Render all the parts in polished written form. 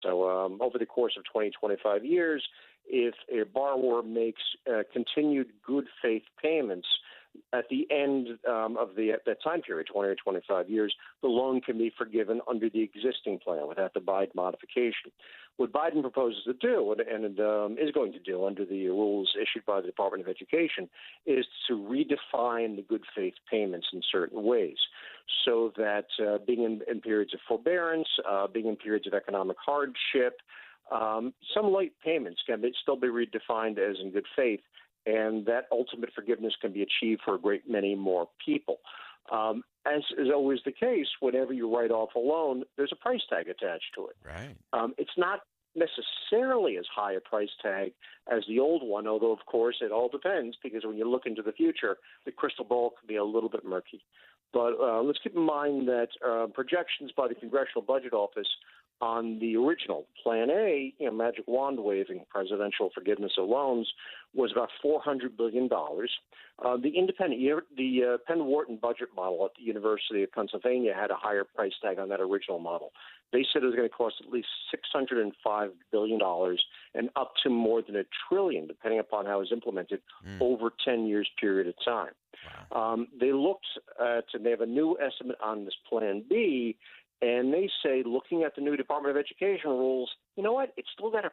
So over the course of 20, 25 years, if a borrower makes continued good faith payments at the end of that time period, 20 or 25 years, the loan can be forgiven under the existing plan without the Biden modification. What Biden proposes to do, and is going to do under the rules issued by the Department of Education, is to redefine the good faith payments in certain ways, so that being in periods of forbearance, being in periods of economic hardship, some late payments can still be redefined as in good faith, and that ultimate forgiveness can be achieved for a great many more people. As is always the case, whenever you write off a loan, there's a price tag attached to it. Right. It's not necessarily as high a price tag as the old one, although, of course, it all depends, because when you look into the future, the crystal ball can be a little bit murky. But let's keep in mind that projections by the Congressional Budget Office on the original Plan A, magic wand waving presidential forgiveness of loans, was about $400 billion. The Penn Wharton budget model at the University of Pennsylvania had a higher price tag on that original model. They said it was going to cost at least $605 billion and up to more than $1 trillion, depending upon how it was implemented over 10 years period of time. Wow. They looked at, and they have a new estimate on this Plan B, and they say, looking at the new Department of Education rules, you know what? It's still got a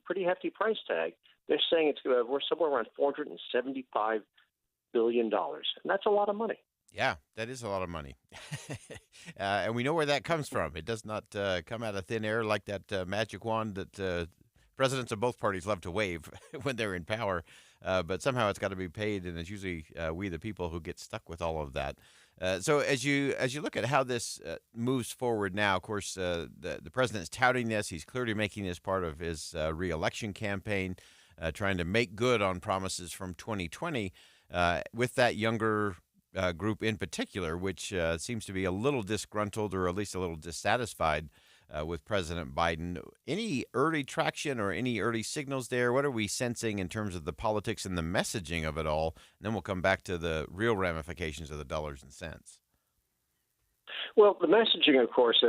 pretty hefty price tag. They're saying we're somewhere around $475 billion, and that's a lot of money. Yeah, that is a lot of money. And we know where that comes from. It does not come out of thin air like that magic wand that presidents of both parties love to wave when they're in power. But somehow it's got to be paid, and it's usually we, the people, who get stuck with all of that. So as you look at how this moves forward now, of course, the president's touting this. He's clearly making this part of his reelection campaign, trying to make good on promises from 2020 with that younger group in particular, which seems to be a little disgruntled or at least a little dissatisfied with President Biden. Any early traction or any early signals there? What are we sensing in terms of the politics and the messaging of it all? And then we'll come back to the real ramifications of the dollars and cents. Well, the messaging, of course,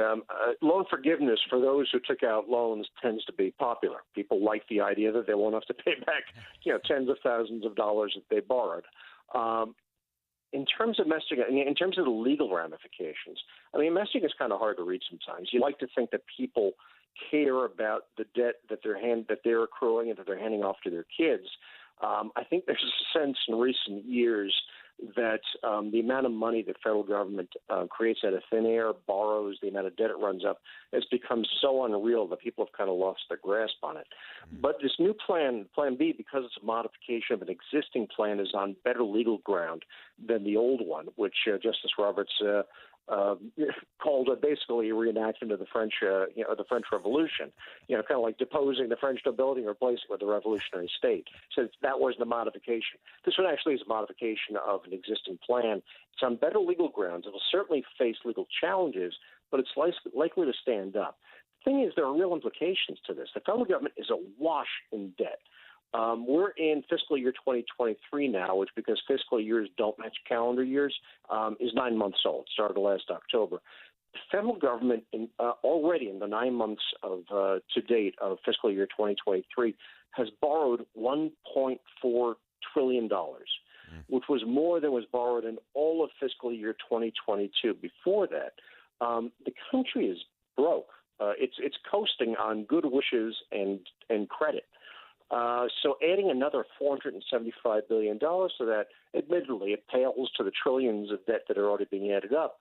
loan forgiveness for those who took out loans tends to be popular. People like the idea that they won't have to pay back, tens of thousands of dollars that they borrowed. In terms of messaging, in terms of the legal ramifications, messaging is kind of hard to read sometimes. You like to think that people care about the debt that they're accruing and that they're handing off to their kids. I think there's a sense in recent years that the amount of money the federal government creates out of thin air, borrows, the amount of debt it runs up, has become so unreal that people have kind of lost their grasp on it. But this new plan, Plan B, because it's a modification of an existing plan, is on better legal ground than the old one, which Justice Roberts called basically a reenactment of the French Revolution. Kind of like deposing the French nobility and replacing it with the revolutionary state. So that was the modification. This one actually is a modification of an existing plan. It's on better legal grounds. It will certainly face legal challenges, but it's likely to stand up. The thing is, there are real implications to this. The federal government is awash in debt. We're in fiscal year 2023 now, which, because fiscal years don't match calendar years, is 9 months old, started last October. The federal government, already in the 9 months to date of fiscal year 2023, has borrowed $1.4 trillion, which was more than was borrowed in all of fiscal year 2022. Before that, the country is broke. It's coasting on good wishes and credit. So adding another $475 billion to that, admittedly, it pales to the trillions of debt that are already being added up,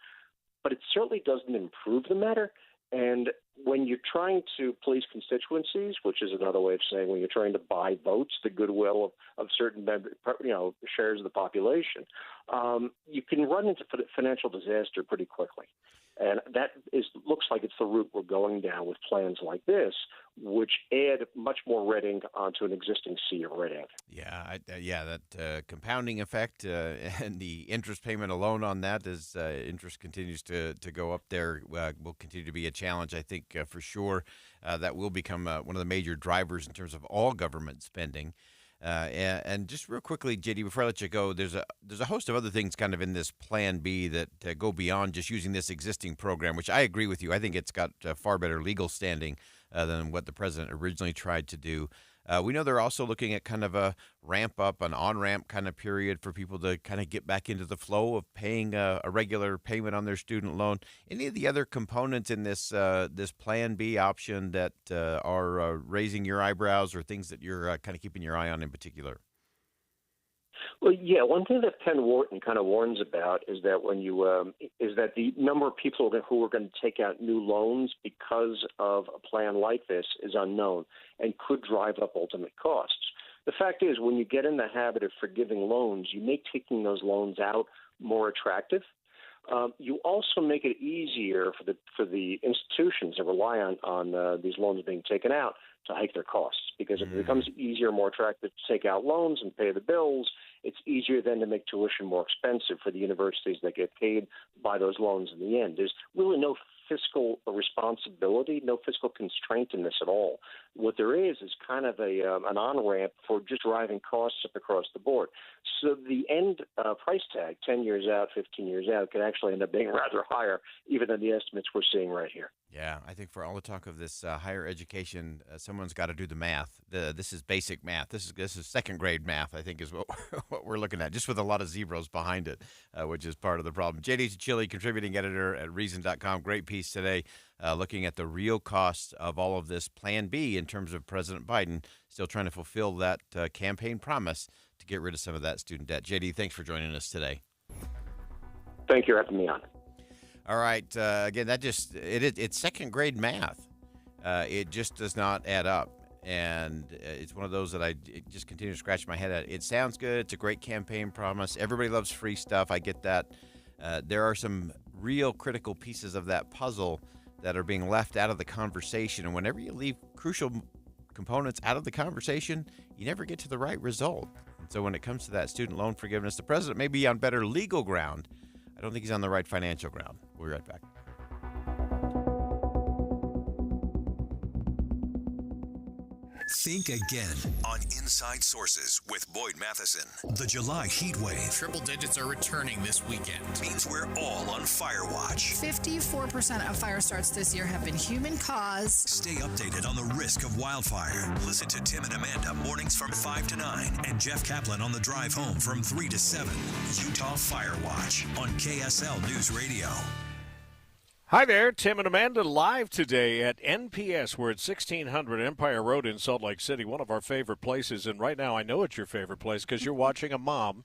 but it certainly doesn't improve the matter. And when you're trying to police constituencies, which is another way of saying when you're trying to buy votes, the goodwill of certain shares of the population, you can run into financial disaster pretty quickly. And that looks like it's the route we're going down with plans like this, which add much more red ink onto an existing sea of red ink. Yeah, that compounding effect and the interest payment alone on that, as interest continues to go up there, will continue to be a challenge, I think, for sure. That will become one of the major drivers in terms of all government spending. And just real quickly, JD, before I let you go, there's a host of other things kind of in this Plan B that go beyond just using this existing program, which I agree with you. I think it's got far better legal standing than what the president originally tried to do. We know they're also looking at kind of a ramp up, an on ramp kind of period for people to kind of get back into the flow of paying a regular payment on their student loan. Any of the other components in this Plan B option that are raising your eyebrows, or things that you're kind of keeping your eye on in particular? Well, yeah. One thing that Penn Wharton kind of warns about is that is that the number of people who are going to take out new loans because of a plan like this is unknown and could drive up ultimate costs. The fact is, when you get in the habit of forgiving loans, you make taking those loans out more attractive. You also make it easier for the institutions that rely on these loans being taken out to hike their costs, because if it becomes easier, more attractive to take out loans and pay the bills, it's easier then to make tuition more expensive for the universities that get paid by those loans in the end. There's really no fiscal responsibility, no fiscal constraint in this at all. What there is kind of an on-ramp for just driving costs up across the board. So the end price tag, 10 years out, 15 years out, could actually end up being rather higher even than the estimates we're seeing right here. Yeah, I think for all the talk of this higher education, someone's got to do the math. This is basic math. This is second grade math, I think, is what we're looking at, just with a lot of zeros behind it, which is part of the problem. J.D. Chile, contributing editor at Reason.com. Great piece today, looking at the real costs of all of this Plan B in terms of President Biden still trying to fulfill that campaign promise to get rid of some of that student debt. J.D., thanks for joining us today. Thank you for having me on. All right. Again, it's second grade math. It just does not add up. And it's one of those that I just continue to scratch my head at. It sounds good. It's a great campaign promise. Everybody loves free stuff. I get that. There are some real critical pieces of that puzzle that are being left out of the conversation. And whenever you leave crucial components out of the conversation, you never get to the right result. And so when it comes to that student loan forgiveness, the president may be on better legal ground. I don't think he's on the right financial ground. We'll be right back. Think again on Inside Sources with Boyd Matheson. The July heat wave. Triple digits are returning this weekend. Means we're all on fire watch. 54% of fire starts this year have been human caused. Stay updated on the risk of wildfire. Listen to Tim and Amanda mornings from 5 to 9 and Jeff Kaplan on the drive home from 3 to 7. Utah Fire Watch on KSL News Radio. Hi there, Tim and Amanda live today at NPS. We're at 1600 Empire Road in Salt Lake City, one of our favorite places. And right now I know it's your favorite place because you're watching a mom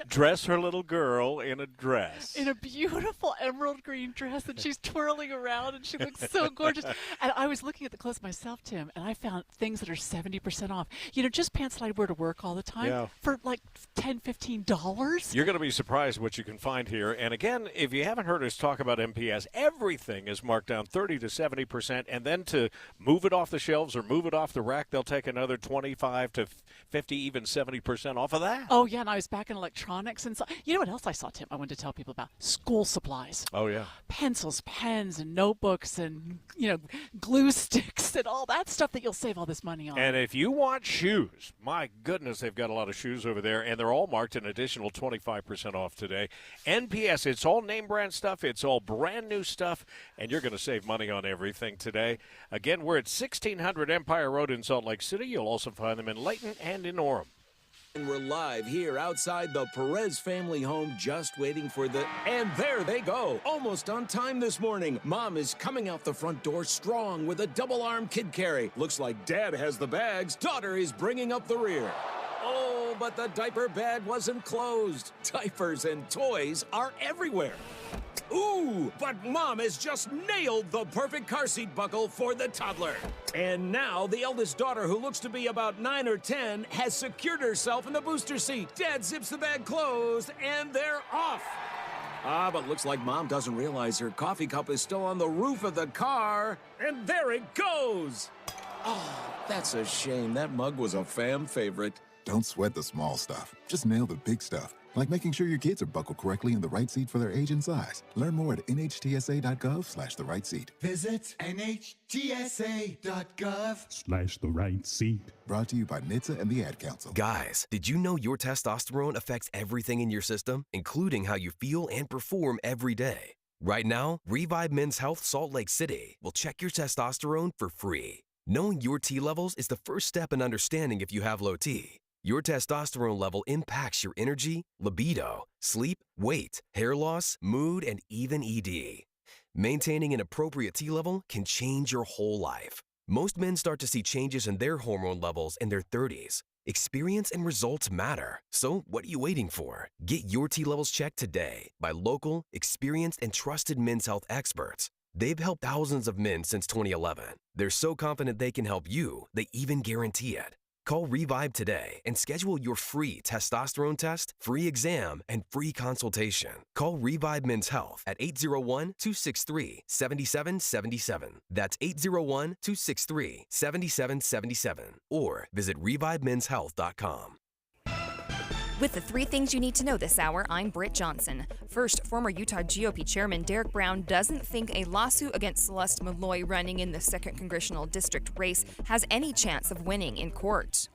dress her little girl in a dress. In a beautiful emerald green dress, and she's twirling around, and she looks so gorgeous. And I was looking at the clothes myself, Tim, and I found things that are 70% off. You know, just pants that I wear to work all the time for like $10, $15. You're going to be surprised what you can find here. And again, if you haven't heard us talk about NPS, everything is marked down 30 to 70%, and then to move it off the shelves or move it off the rack, they'll take another 25 to 50, even 70% off of that. Oh, yeah, and I was back in electronics. And so, you know what else I saw, Tim, I wanted to tell people about? School supplies. Oh, yeah. Pencils, pens, and notebooks, and, you know, glue sticks, and all that stuff that you'll save all this money on. And if you want shoes, my goodness, they've got a lot of shoes over there, and they're all marked an additional 25% off today. NPS, it's all name brand stuff. It's all brand new stuff, and you're going to save money on everything today. Again, we're at 1600 Empire Road in Salt Lake City. You'll also find them in Layton and in Orem. And we're live here outside the Perez family home, just waiting for and there they go, almost on time this morning. Mom is coming out the front door strong with a double-arm kid carry. Looks like Dad has the bags. Daughter is bringing up the rear. Oh, but the diaper bag wasn't closed. Diapers and toys are everywhere. Ooh, but Mom has just nailed the perfect car seat buckle for the toddler. And now the eldest daughter, who looks to be about 9 or 10, has secured herself in the booster seat. Dad zips the bag closed, and they're off. But looks like Mom doesn't realize her coffee cup is still on the roof of the car. And there it goes. Oh, that's a shame. That mug was a fam favorite. Don't sweat the small stuff. Just nail the big stuff, like making sure your kids are buckled correctly in the right seat for their age and size. Learn more at nhtsa.gov/the right seat. Visit nhtsa.gov/the right seat. Brought to you by NHTSA and the Ad Council. Guys, did you know your testosterone affects everything in your system, including how you feel and perform every day? Right now, Revive Men's Health Salt Lake City will check your testosterone for free. Knowing your T levels is the first step in understanding if you have low T. Your testosterone level impacts your energy, libido, sleep, weight, hair loss, mood, and even ED. Maintaining an appropriate T level can change your whole life. Most men start to see changes in their hormone levels in their 30s. Experience and results matter. So what are you waiting for? Get your T levels checked today by local, experienced, and trusted men's health experts. They've helped thousands of men since 2011. They're so confident they can help you, they even guarantee it. Call Revive today and schedule your free testosterone test, free exam, and free consultation. Call Revive Men's Health at 801-263-7777. That's 801-263-7777. Or visit ReviveMen'sHealth.com. With the 3 things you need to know this hour, I'm Britt Johnson. First, former Utah GOP Chairman Derek Brown doesn't think a lawsuit against Celeste Malloy running in the 2nd Congressional District race has any chance of winning in court.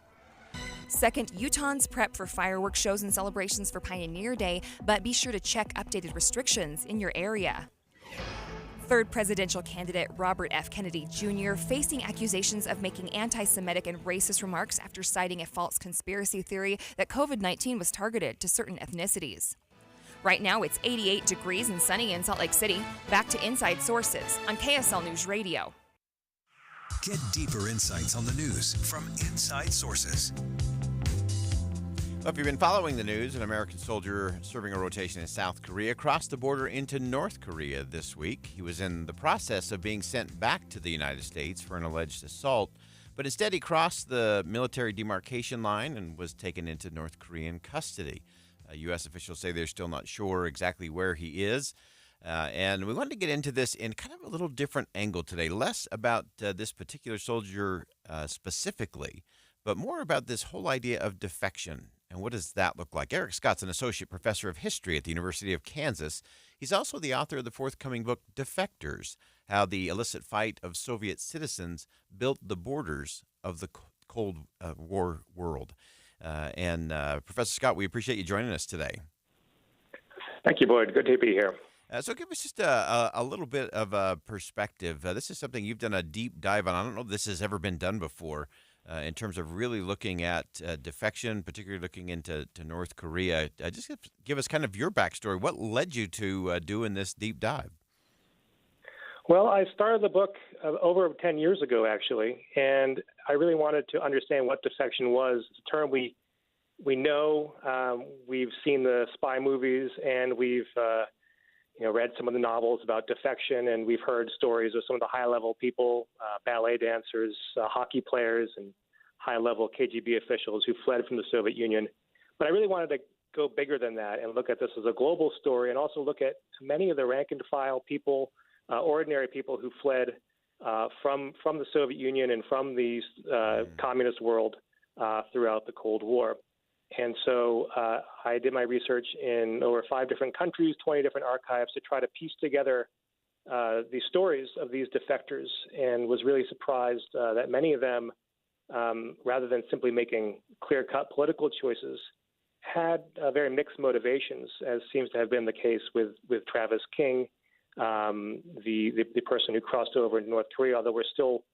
Second, Utahns prep for fireworks shows and celebrations for Pioneer Day, but be sure to check updated restrictions in your area. Third, presidential candidate Robert F. Kennedy Jr. facing accusations of making anti-Semitic and racist remarks after citing a false conspiracy theory that COVID-19 was targeted to certain ethnicities. Right now, it's 88 degrees and sunny in Salt Lake City. Back to Inside Sources on KSL News Radio. Get deeper insights on the news from Inside Sources. Well, if you've been following the news, an American soldier serving a rotation in South Korea crossed the border into North Korea this week. He was in the process of being sent back to the United States for an alleged assault, but instead he crossed the military demarcation line and was taken into North Korean custody. U.S. officials say they're still not sure exactly where he is. And we wanted to get into this in kind of a little different angle today, less about this particular soldier specifically, but more about this whole idea of defection. And what does that look like? Eric Scott's an associate professor of history at the University of Kansas. He's also the author of the forthcoming book, Defectors, How the Illicit Fight of Soviet Citizens Built the Borders of the Cold War World. Professor Scott, we appreciate you joining us today. Thank you, Boyd. Good to be here. So give us just a little bit of a perspective. This is something you've done a deep dive on. I don't know if this has ever been done before. In terms of really looking at defection, particularly looking into North Korea. Just give us kind of your backstory. What led you to doing this deep dive? Well, I started the book over 10 years ago, actually, and I really wanted to understand what defection was. It's a term we know. We've seen the spy movies, and we've read some of the novels about defection, and we've heard stories of some of the high-level people, ballet dancers, hockey players, and high-level KGB officials who fled from the Soviet Union. But I really wanted to go bigger than that and look at this as a global story, and also look at many of the rank-and-file people, ordinary people who fled from the Soviet Union and from the communist world throughout the Cold War. And so I did my research in over 5 different countries, 20 different archives to try to piece together the stories of these defectors, and was really surprised that many of them, rather than simply making clear-cut political choices, had very mixed motivations, as seems to have been the case with Travis King, the person who crossed over into North Korea, although we're still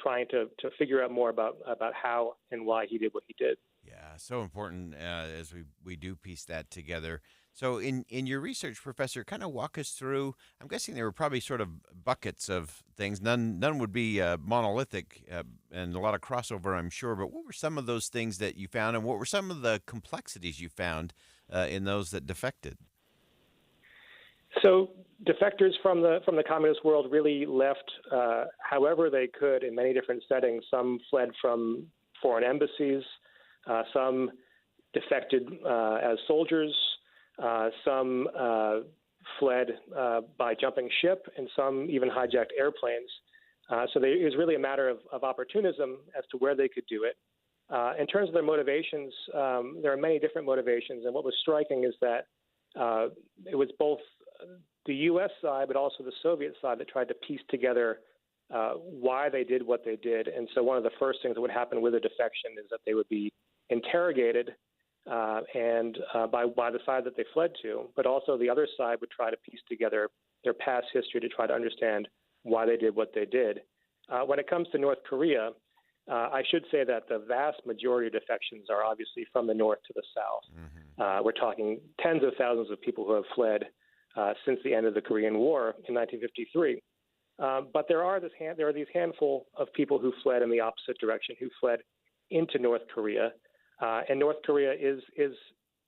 trying to figure out more about how and why he did what he did. Yeah, so important as we do piece that together. So in your research, Professor, kind of walk us through, I'm guessing there were probably sort of buckets of things. None would be monolithic and a lot of crossover, I'm sure. But what were some of those things that you found, and what were some of the complexities you found in those that defected? So defectors from the communist world really left however they could in many different settings. Some fled from foreign embassies. Some defected as soldiers. Some fled by jumping ship, and some even hijacked airplanes. So it was really a matter of opportunism as to where they could do it. In terms of their motivations, there are many different motivations, and what was striking is that it was both the U.S. side, but also the Soviet side that tried to piece together why they did what they did. And so one of the first things that would happen with a defection is that they would be interrogated and by the side that they fled to, but also the other side would try to piece together their past history to try to understand why they did what they did. When it comes to North Korea, I should say that the vast majority of defections are obviously from the north to the south. We're talking tens of thousands of people who have fled since the end of the Korean War in 1953. But there are these handful of people who fled in the opposite direction, who fled into North Korea. And North Korea is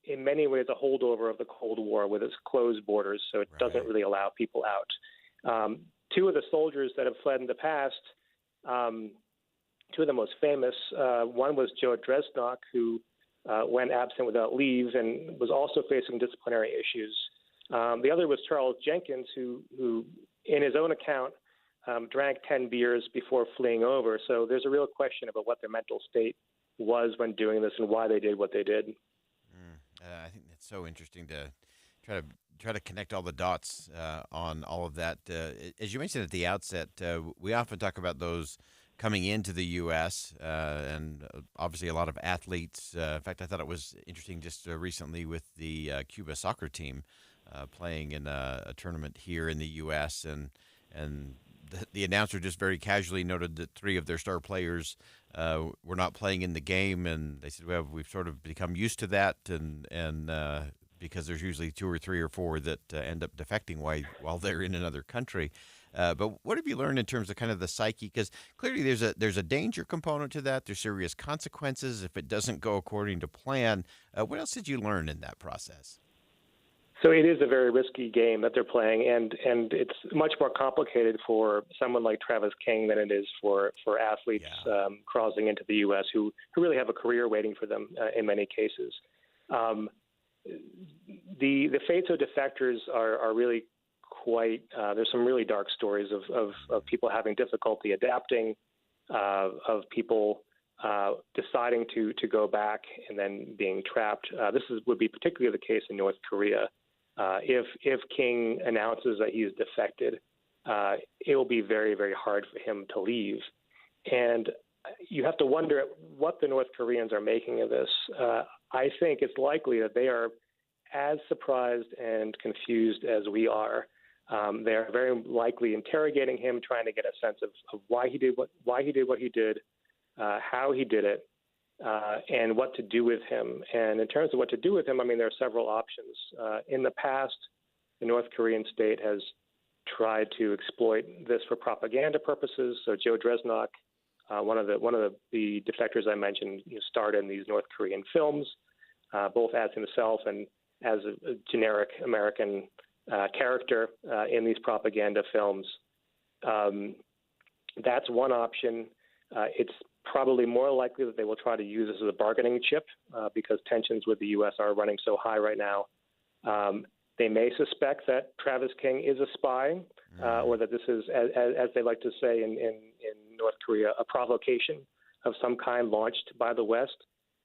in many ways a holdover of the Cold War with its closed borders, so it doesn't really allow people out. Two of the soldiers that have fled in the past, two of the most famous, one was Joe Dresnok, who went absent without leave and was also facing disciplinary issues. The other was Charles Jenkins, who in his own account, drank 10 beers before fleeing over. So there's a real question about what their mental state was when doing this and why they did what they did. I think that's so interesting to try to connect all the dots on all of that. As you mentioned at the outset, we often talk about those coming into the U.S. And obviously a lot of athletes. In fact, I thought it was interesting just recently with the Cuba soccer team playing in a tournament here in the U.S. and the announcer just very casually noted that 3 of their star players were not playing in the game, and they said, "Well, we've sort of become used to that," and because there's usually 2 or 3 or 4 that end up defecting while they're in another country. But what have you learned in terms of kind of the psyche? Because clearly there's a danger component to that. There's serious consequences if it doesn't go according to plan. What else did you learn in that process? So it is a very risky game that they're playing, and it's much more complicated for someone like Travis King than it is for athletes crossing into the U.S. who really have a career waiting for them in many cases. The fates of defectors are really quite. There's some really dark stories of people having difficulty adapting, of people deciding to go back and then being trapped. This would be particularly the case in North Korea. If King announces that he's defected, it will be very, very hard for him to leave. And you have to wonder what the North Koreans are making of this. I think it's likely that they are as surprised and confused as we are. They're very likely interrogating him, trying to get a sense of why he did what he did, how he did it, and what to do with him. And in terms of what to do with him, I mean, there are several options. In the past, the North Korean state has tried to exploit this for propaganda purposes. So Joe Dresnok, one of the defectors I mentioned, starred in these North Korean films, both as himself and as a generic American character in these propaganda films. That's one option. It's probably more likely that they will try to use this as a bargaining chip because tensions with the U.S. are running so high right now. They may suspect that Travis King is a spy or that this is, as they like to say in North Korea, a provocation of some kind launched by the West.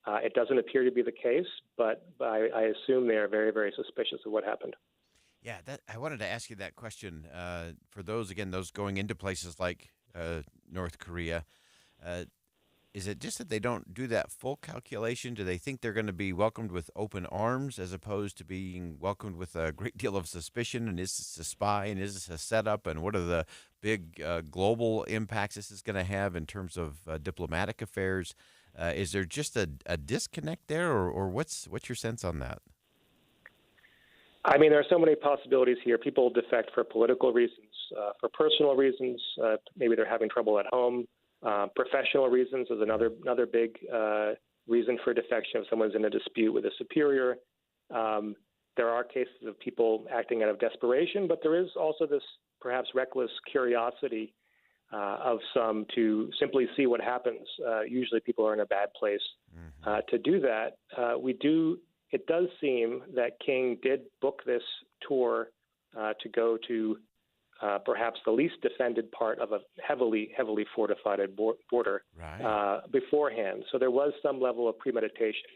It doesn't appear to be the case, but I assume they are very, very suspicious of what happened. Yeah, I wanted to ask you that question. For those going into places like North Korea, is it just that they don't do that full calculation? Do they think they're going to be welcomed with open arms as opposed to being welcomed with a great deal of suspicion? And is this a spy? And is this a setup? And what are the big global impacts this is going to have in terms of diplomatic affairs? Is there just a disconnect there, or what's your sense on that? I mean, there are so many possibilities here. People defect for political reasons, for personal reasons. Maybe they're having trouble at home. Professional reasons is another big reason for defection if someone's in a dispute with a superior. There are cases of people acting out of desperation, but there is also this perhaps reckless curiosity of some to simply see what happens. Usually people are in a bad place to do that. It does seem that King did book this tour to go to perhaps the least defended part of a heavily fortified border beforehand. So there was some level of premeditation.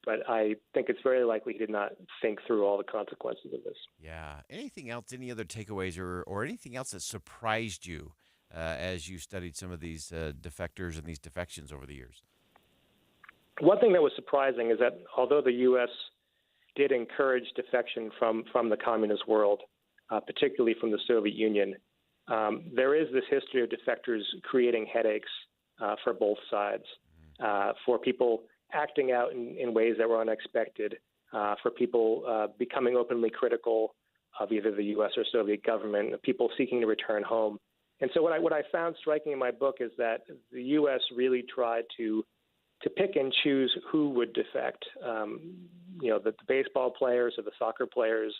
But I think it's very likely he did not think through all the consequences of this. Yeah. Anything else, any other takeaways or anything else that surprised you as you studied some of these defectors and these defections over the years? One thing that was surprising is that although the U.S. did encourage defection from the communist world, particularly from the Soviet Union, there is this history of defectors creating headaches for both sides, for people acting out in ways that were unexpected, for people becoming openly critical of either the U.S. or Soviet government, people seeking to return home. And so what I found striking in my book is that the U.S. really tried to pick and choose who would defect. The baseball players or the soccer players,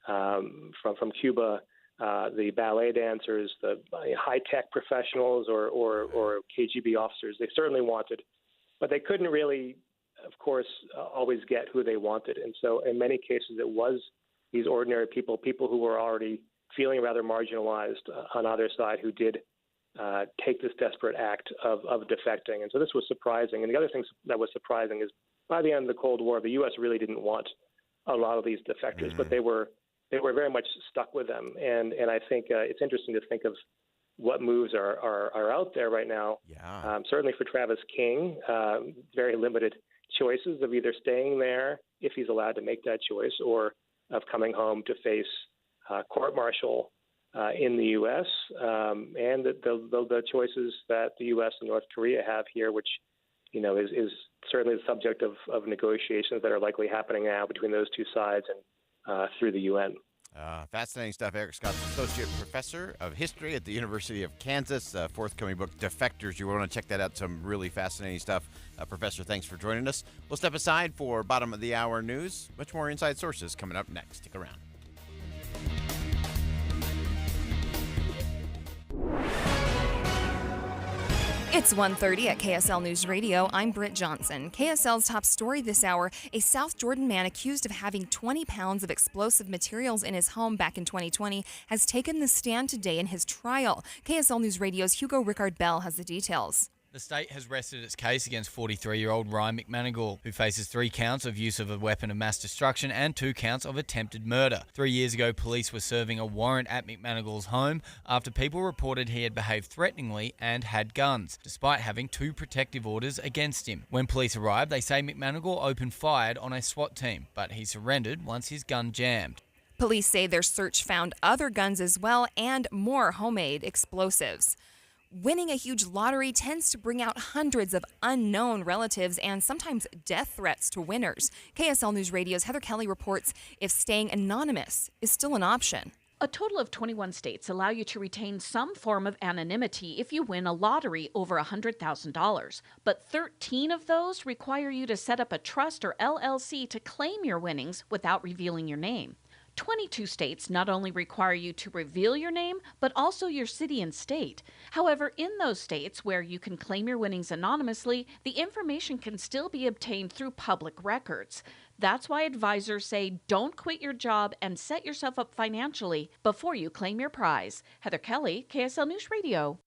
from Cuba, the ballet dancers, the high-tech professionals or KGB officers. They certainly wanted, but they couldn't really, of course, always get who they wanted. And so in many cases, it was these ordinary people who were already feeling rather marginalized on either side, who did take this desperate act of defecting. And so this was surprising. And the other thing that was surprising is by the end of the Cold War, the U.S. really didn't want a lot of these defectors, but they were very much stuck with them. And I think it's interesting to think of what moves are out there right now. Yeah. Certainly for Travis King, very limited choices of either staying there if he's allowed to make that choice, or of coming home to face court-martial in the U.S. And the choices that the U.S. and North Korea have here, which is certainly the subject of negotiations that are likely happening now between those two sides and through the UN. Fascinating stuff. Eric Scott's Associate Professor of History at the University of Kansas. Forthcoming book, Defectors. You want to check that out. Some really fascinating stuff. Professor, thanks for joining us. We'll step aside for bottom of the hour news. Much more Inside Sources coming up next. Stick around. It's 1:30 at KSL News Radio. I'm Britt Johnson. KSL's top story this hour, a South Jordan man accused of having 20 pounds of explosive materials in his home back in 2020 has taken the stand today in his trial. KSL News Radio's Hugo Rickard-Bell has the details. The state has rested its case against 43-year-old Ryan McManigal, who faces 3 counts of use of a weapon of mass destruction and 2 counts of attempted murder. 3 years ago, police were serving a warrant at McManigal's home after people reported he had behaved threateningly and had guns, despite having 2 protective orders against him. When police arrived, they say McManigal opened fire on a SWAT team, but he surrendered once his gun jammed. Police say their search found other guns as well and more homemade explosives. Winning a huge lottery tends to bring out hundreds of unknown relatives and sometimes death threats to winners. KSL News Radio's Heather Kelly reports if staying anonymous is still an option. A total of 21 states allow you to retain some form of anonymity if you win a lottery over $100,000. But 13 of those require you to set up a trust or LLC to claim your winnings without revealing your name. 22 states not only require you to reveal your name, but also your city and state. However, in those states where you can claim your winnings anonymously, the information can still be obtained through public records. That's why advisors say don't quit your job and set yourself up financially before you claim your prize. Heather Kelly, KSL News Radio.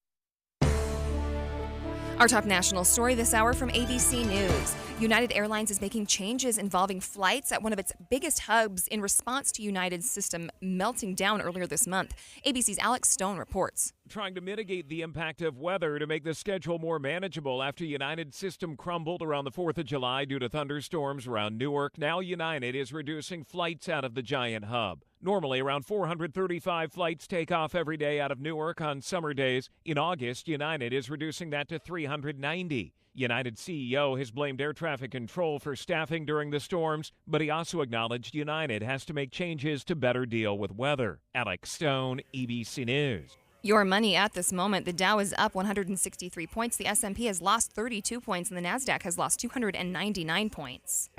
Our top national story this hour from ABC News. United Airlines is making changes involving flights at one of its biggest hubs in response to United's system melting down earlier this month. ABC's Alex Stone reports. Trying to mitigate the impact of weather to make the schedule more manageable after United's system crumbled around the 4th of July due to thunderstorms around Newark. Now United is reducing flights out of the giant hub. Normally, around 435 flights take off every day out of Newark on summer days. In August, United is reducing that to 390. United CEO has blamed air traffic control for staffing during the storms, but he also acknowledged United has to make changes to better deal with weather. Alex Stone, ABC News. Your money at this moment. The Dow is up 163 points. The S&P has lost 32 points, and the NASDAQ has lost 299 points.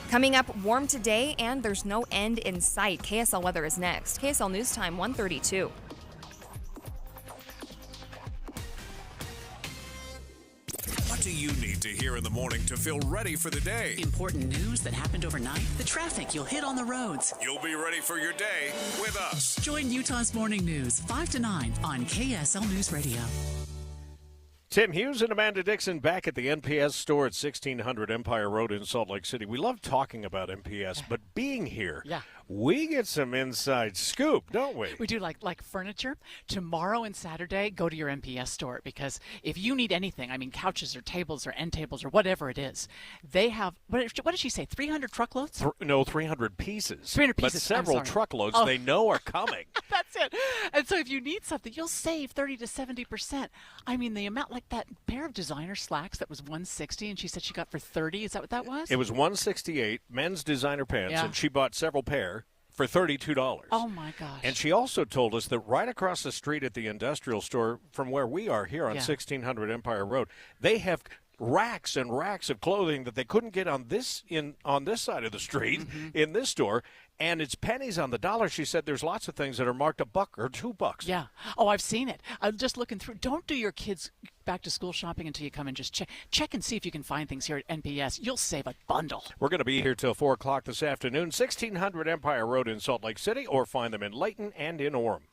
Coming up, warm today, and there's no end in sight. KSL weather is next. KSL News Time, 1:32. What do you need to hear in the morning to feel ready for the day? Important news that happened overnight, the traffic you'll hit on the roads. You'll be ready for your day with us. Join Utah's Morning News, 5 to 9 on KSL News Radio. Tim Hughes and Amanda Dixon back at the NPS store at 1600 Empire Road in Salt Lake City. We love talking about NPS, but being here, we get some inside scoop, don't we? We do, like furniture. Tomorrow and Saturday, go to your NPS store, because if you need anything, I mean couches or tables or end tables or whatever it is, they have, what did she say, 300 truckloads? No, 300 pieces. 300 pieces. But several truckloads they know are coming. That's it. And so if you need something, you'll save 30 to 70%. I mean, the amount, like that pair of designer slacks that was $160 and she said she got for $30. Is that what that was? It was $168, men's designer pants, and she bought several pair for $32. Oh, my gosh. And she also told us that right across the street at the industrial store from where we are here on 1600 Empire Road, they have racks and racks of clothing that they couldn't get on this side of the street in this store, and it's pennies on the dollar. She said there's lots of things that are marked $1 or $2. Yeah. Oh, I've seen it. I'm just looking through. Don't do your kids back to school shopping until you come and just check and see if you can find things here at NPS. You'll save a bundle. We're going to be here till 4 o'clock this afternoon, 1600 Empire Road in Salt Lake City, or find them in Layton and in Orem.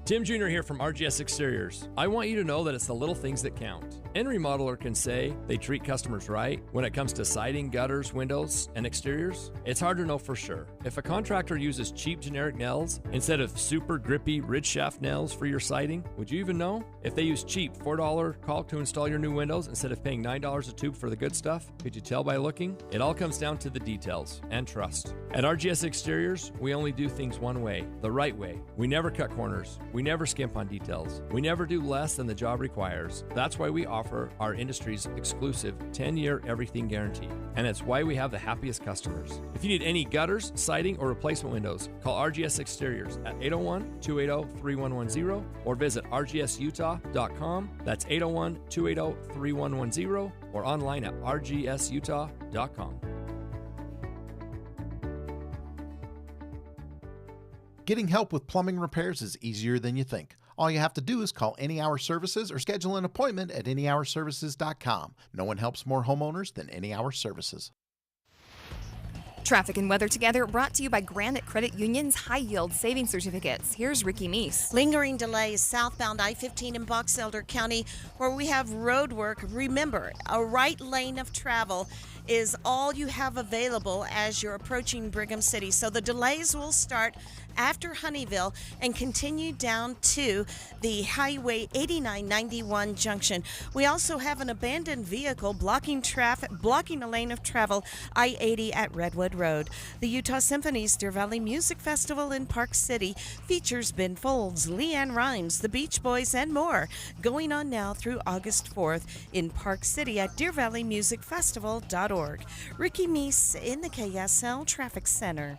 Tim Jr. here from RGS Exteriors. I want you to know that it's the little things that count. Any remodeler can say they treat customers right when it comes to siding, gutters, windows, and exteriors. It's hard to know for sure. If a contractor uses cheap generic nails instead of super grippy ridge shaft nails for your siding, would you even know? If they use cheap $4 caulk to install your new windows instead of paying $9 a tube for the good stuff, could you tell by looking? It all comes down to the details and trust. At RGS Exteriors, we only do things one way, the right way. We never cut corners. We never skimp on details. We never do less than the job requires. That's why we offer our industry's exclusive 10-year everything guarantee. And it's why we have the happiest customers. If you need any gutters, siding, or replacement windows, call RGS Exteriors at 801-280-3110 or visit rgsutah.com. That's 801-280-3110 or online at rgsutah.com. Getting help with plumbing repairs is easier than you think. All you have to do is call Any Hour Services or schedule an appointment at anyhourservices.com. No one helps more homeowners than Any Hour Services. Traffic and weather together, brought to you by Granite Credit Union's high-yield savings certificates. Here's Ricky Meese. Lingering delays southbound I-15 in Box Elder County, where we have road work. Remember, a right lane of travel is all you have available as you're approaching Brigham City. So the delays will start after Honeyville and continue down to the Highway 8991 junction. We also have an abandoned vehicle blocking a lane of travel, I-80 at Redwood Road. The Utah Symphony's Deer Valley Music Festival in Park City features Ben Folds, Leanne Rimes, the Beach Boys, and more, going on now through August 4th in Park City at DeerValleyMusicFestival.org. Ricky Meese in the KSL Traffic Center.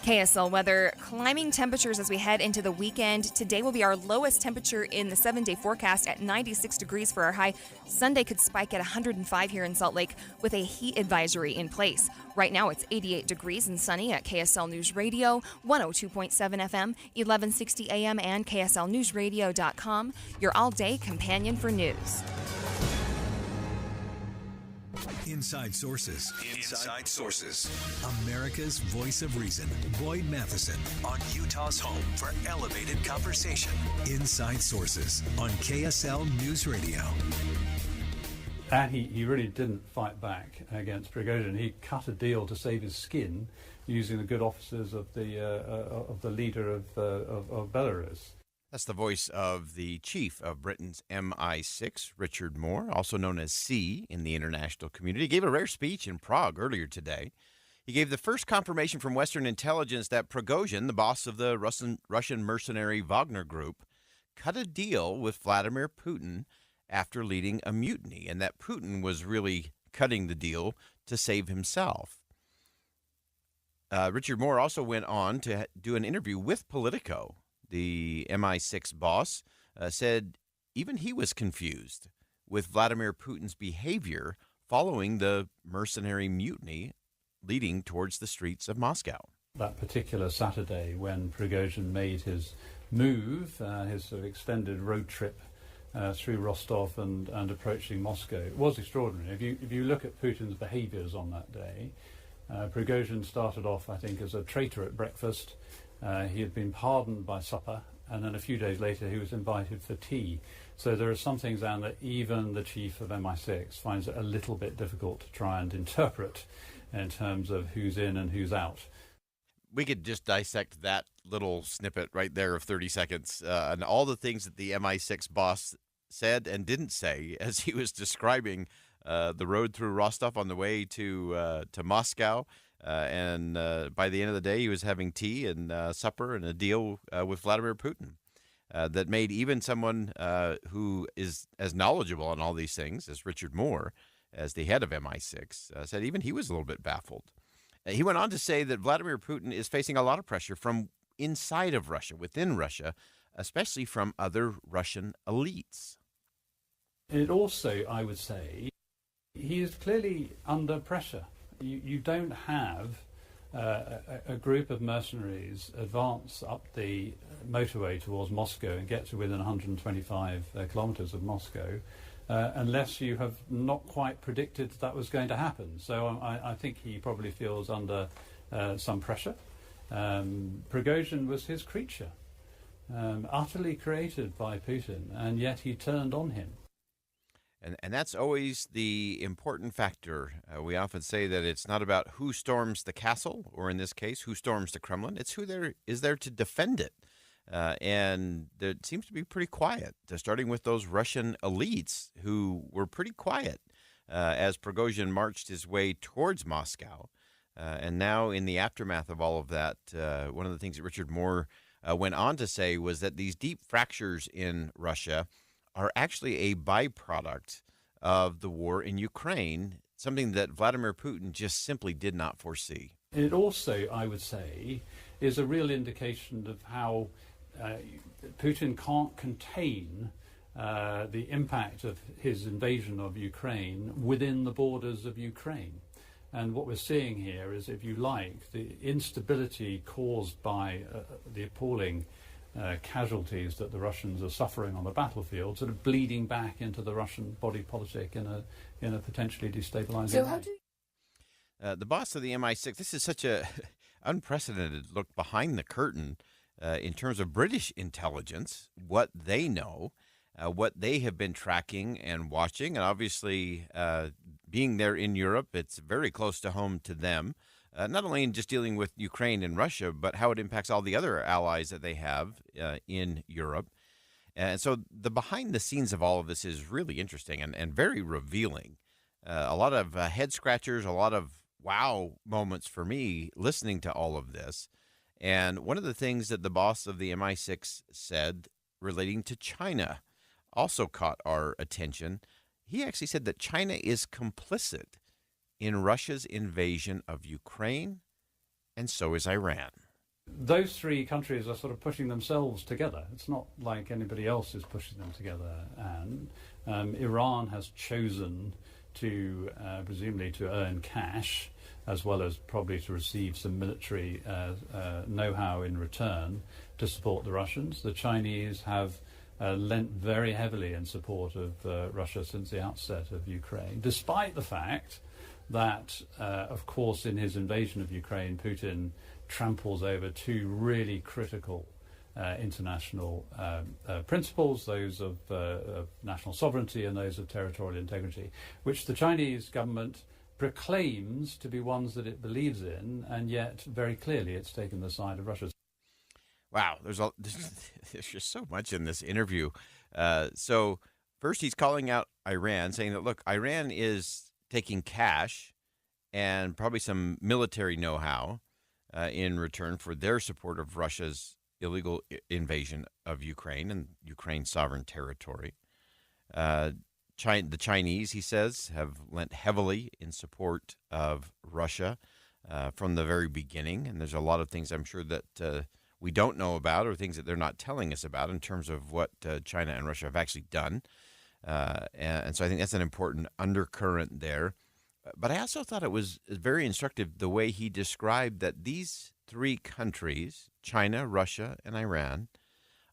KSL weather, climbing temperatures as we head into the weekend. Today will be our lowest temperature in the 7-day forecast at 96 degrees for our high. Sunday could spike at 105 here in Salt Lake with a heat advisory in place. Right now it's 88 degrees and sunny at KSL News Radio, 102.7 FM, 1160 AM, and KSLNewsRadio.com, your all-day companion for news. Inside Sources. Inside Sources. America's voice of reason. Boyd Matheson on Utah's home for elevated conversation. Inside Sources on KSL News Radio. And he really didn't fight back against Prigozhin. He cut a deal to save his skin using the good offices of the leader of Belarus. That's the voice of the chief of Britain's MI6, Richard Moore, also known as C in the international community. He gave a rare speech in Prague earlier today. He gave the first confirmation from Western intelligence that Prigozhin, the boss of the Russian mercenary Wagner Group, cut a deal with Vladimir Putin after leading a mutiny, and that Putin was really cutting the deal to save himself. Richard Moore also went on to do an interview with Politico. The MI6 boss said even he was confused with Vladimir Putin's behavior following the mercenary mutiny leading towards the streets of Moscow. That particular Saturday when Prigozhin made his move, his sort of extended road trip through Rostov and approaching Moscow, it was extraordinary. If you look at Putin's behaviors on that day, Prigozhin started off, I think, as a traitor at breakfast. He had been pardoned by supper, and then a few days later he was invited for tea. So there are some things down that even the chief of MI6 finds it a little bit difficult to try and interpret in terms of who's in and who's out. We could just dissect that little snippet right there of 30 seconds and all the things that the MI6 boss said and didn't say as he was describing the road through Rostov on the way to Moscow. And by the end of the day, he was having tea and supper and a deal with Vladimir Putin that made even someone who is as knowledgeable on all these things as Richard Moore, as the head of MI6, said even he was a little bit baffled. He went on to say that Vladimir Putin is facing a lot of pressure from inside of Russia, within Russia, especially from other Russian elites. It also, I would say, he is clearly under pressure. You don't have a group of mercenaries advance up the motorway towards Moscow and get to within 125 kilometers of Moscow unless you have not quite predicted that was going to happen. So I think he probably feels under some pressure. Prigozhin was his creature, utterly created by Putin, and yet he turned on him. And that's always the important factor. We often say that it's not about who storms the castle, or in this case, who storms the Kremlin. It's who there is there to defend it. And it seems to be pretty quiet, starting with those Russian elites who were pretty quiet as Prigozhin marched his way towards Moscow. And now in the aftermath of all of that, one of the things that Richard Moore went on to say was that these deep fractures in Russia are actually a byproduct of the war in Ukraine, something that Vladimir Putin just simply did not foresee. It also, I would say, is a real indication of how Putin can't contain the impact of his invasion of Ukraine within the borders of Ukraine. And what we're seeing here is, if you like, the instability caused by the appalling casualties that the Russians are suffering on the battlefield, sort of bleeding back into the Russian body politic in a potentially destabilizing way. The boss of the MI6, this is such a unprecedented look behind the curtain in terms of British intelligence, what they know, what they have been tracking and watching, and obviously being there in Europe, it's very close to home to them. Not only in just dealing with Ukraine and Russia, but how it impacts all the other allies that they have in Europe. And so the behind the scenes of all of this is really interesting and very revealing. A lot of head scratchers, a lot of wow moments for me listening to all of this. And one of the things that the boss of the MI6 said relating to China also caught our attention. He actually said that China is complicit in Russia's invasion of Ukraine, and so is Iran. Those three countries are sort of pushing themselves together. It's not like anybody else is pushing them together. And Iran has chosen to, presumably, to earn cash, as well as probably to receive some military know-how in return to support the Russians. The Chinese have lent very heavily in support of Russia since the outset of Ukraine, despite the fact that, of course, in his invasion of Ukraine, Putin tramples over two really critical international principles, those of national sovereignty and those of territorial integrity, which the Chinese government proclaims to be ones that it believes in, and yet very clearly it's taken the side of Russia. Wow, there's just so much in this interview. So first he's calling out Iran, saying that, look, Iran is taking cash and probably some military know-how in return for their support of Russia's illegal invasion of Ukraine and Ukraine's sovereign territory. The Chinese, he says, have lent heavily in support of Russia from the very beginning, and there's a lot of things I'm sure that we don't know about, or things that they're not telling us about in terms of what China and Russia have actually done. And so I think that's an important undercurrent there. But I also thought it was very instructive the way he described that these three countries, China, Russia, and Iran,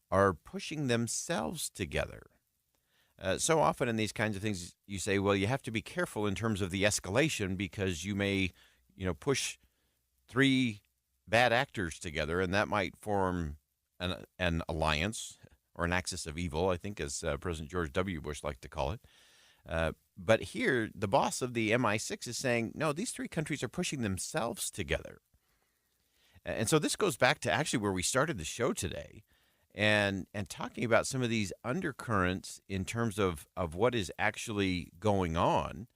are pushing themselves together. So often in these kinds of things, you say, well, you have to be careful in terms of the escalation because you may, push three bad actors together, and that might form an alliance or an axis of evil, I think, as President George W. Bush liked to call it. But here, the boss of the MI6 is saying, no, these three countries are pushing themselves together. And so this goes back to actually where we started the show today and talking about some of these undercurrents in terms of what is actually going on